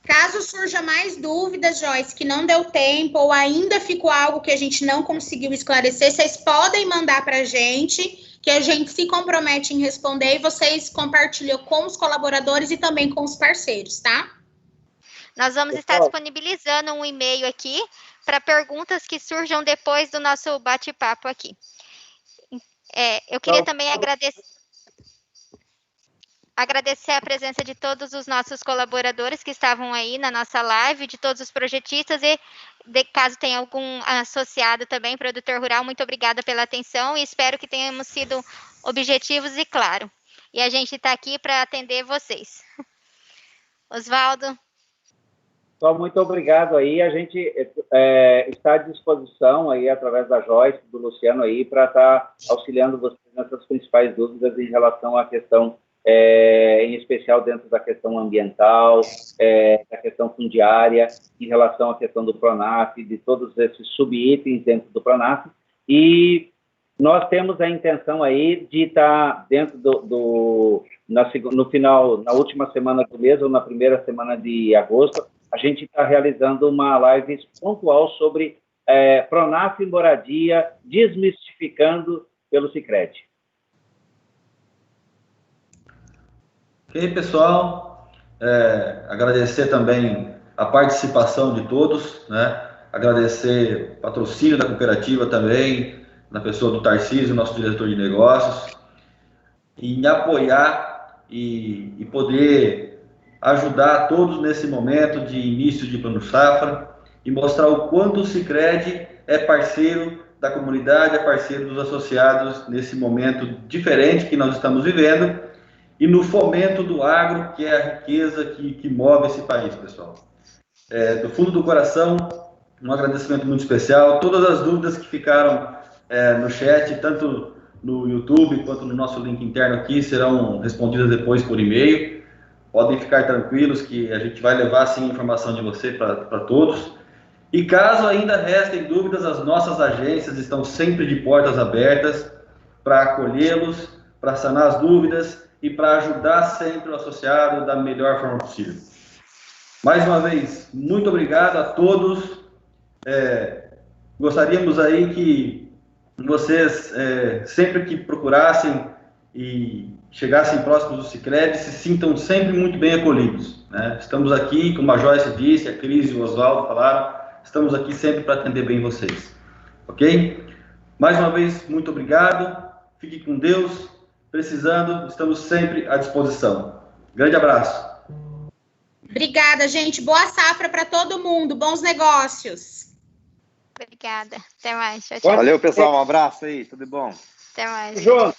Caso surja mais dúvidas, Joyce, que não deu tempo ou ainda ficou algo que a gente não conseguiu esclarecer, vocês podem mandar para a gente, que a gente se compromete em responder e vocês compartilham com os colaboradores e também com os parceiros, tá? Nós vamos estar disponibilizando um e-mail aqui para perguntas que surjam depois do nosso bate-papo aqui. Eu queria também agradecer a presença de todos os nossos colaboradores que estavam aí na nossa live, de todos os projetistas e, caso tenha algum associado também, produtor rural, muito obrigada pela atenção e espero que tenhamos sido objetivos e claro. E a gente está aqui para atender vocês. Osvaldo. Só muito obrigado aí. A gente está à disposição aí, através da Joyce, do Luciano aí, para estar auxiliando vocês nessas principais dúvidas em relação à questão em especial dentro da questão ambiental, da questão fundiária, em relação à questão do Pronaf, de todos esses subitens dentro do Pronaf, e nós temos a intenção aí de estar dentro no final, na última semana do mês, ou na primeira semana de agosto, a gente está realizando uma live pontual sobre Pronaf e moradia, desmistificando pelo Sicredi. Ok, pessoal, agradecer também a participação de todos, né? Agradecer o patrocínio da cooperativa também, na pessoa do Tarcísio, nosso diretor de negócios, em apoiar e poder ajudar todos nesse momento de início de Plano Safra e mostrar o quanto o Sicredi é parceiro da comunidade, é parceiro dos associados nesse momento diferente que nós estamos vivendo, e no fomento do agro, que é a riqueza que move esse país, pessoal. Do fundo do coração, um agradecimento muito especial. Todas as dúvidas que ficaram no chat, tanto no YouTube quanto no nosso link interno aqui, serão respondidas depois por e-mail. Podem ficar tranquilos que a gente vai levar, sim, a informação de você para todos. E caso ainda restem dúvidas, as nossas agências estão sempre de portas abertas para acolhê-los, para sanar as dúvidas e para ajudar sempre o associado da melhor forma possível. Mais uma vez, muito obrigado a todos. Gostaríamos aí que vocês, sempre que procurassem e chegassem próximos do Sicredi, se sintam sempre muito bem acolhidos, né? Estamos aqui, como a Joyce disse, a Cris e o Oswaldo falaram, estamos aqui sempre para atender bem vocês, ok? Mais uma vez, muito obrigado, fique com Deus. Precisando, estamos sempre à disposição. Grande abraço. Obrigada, gente. Boa safra para todo mundo. Bons negócios. Obrigada. Até mais. Tchau, tchau. Valeu, pessoal. Um abraço aí. Tudo bom? Até mais. Junto.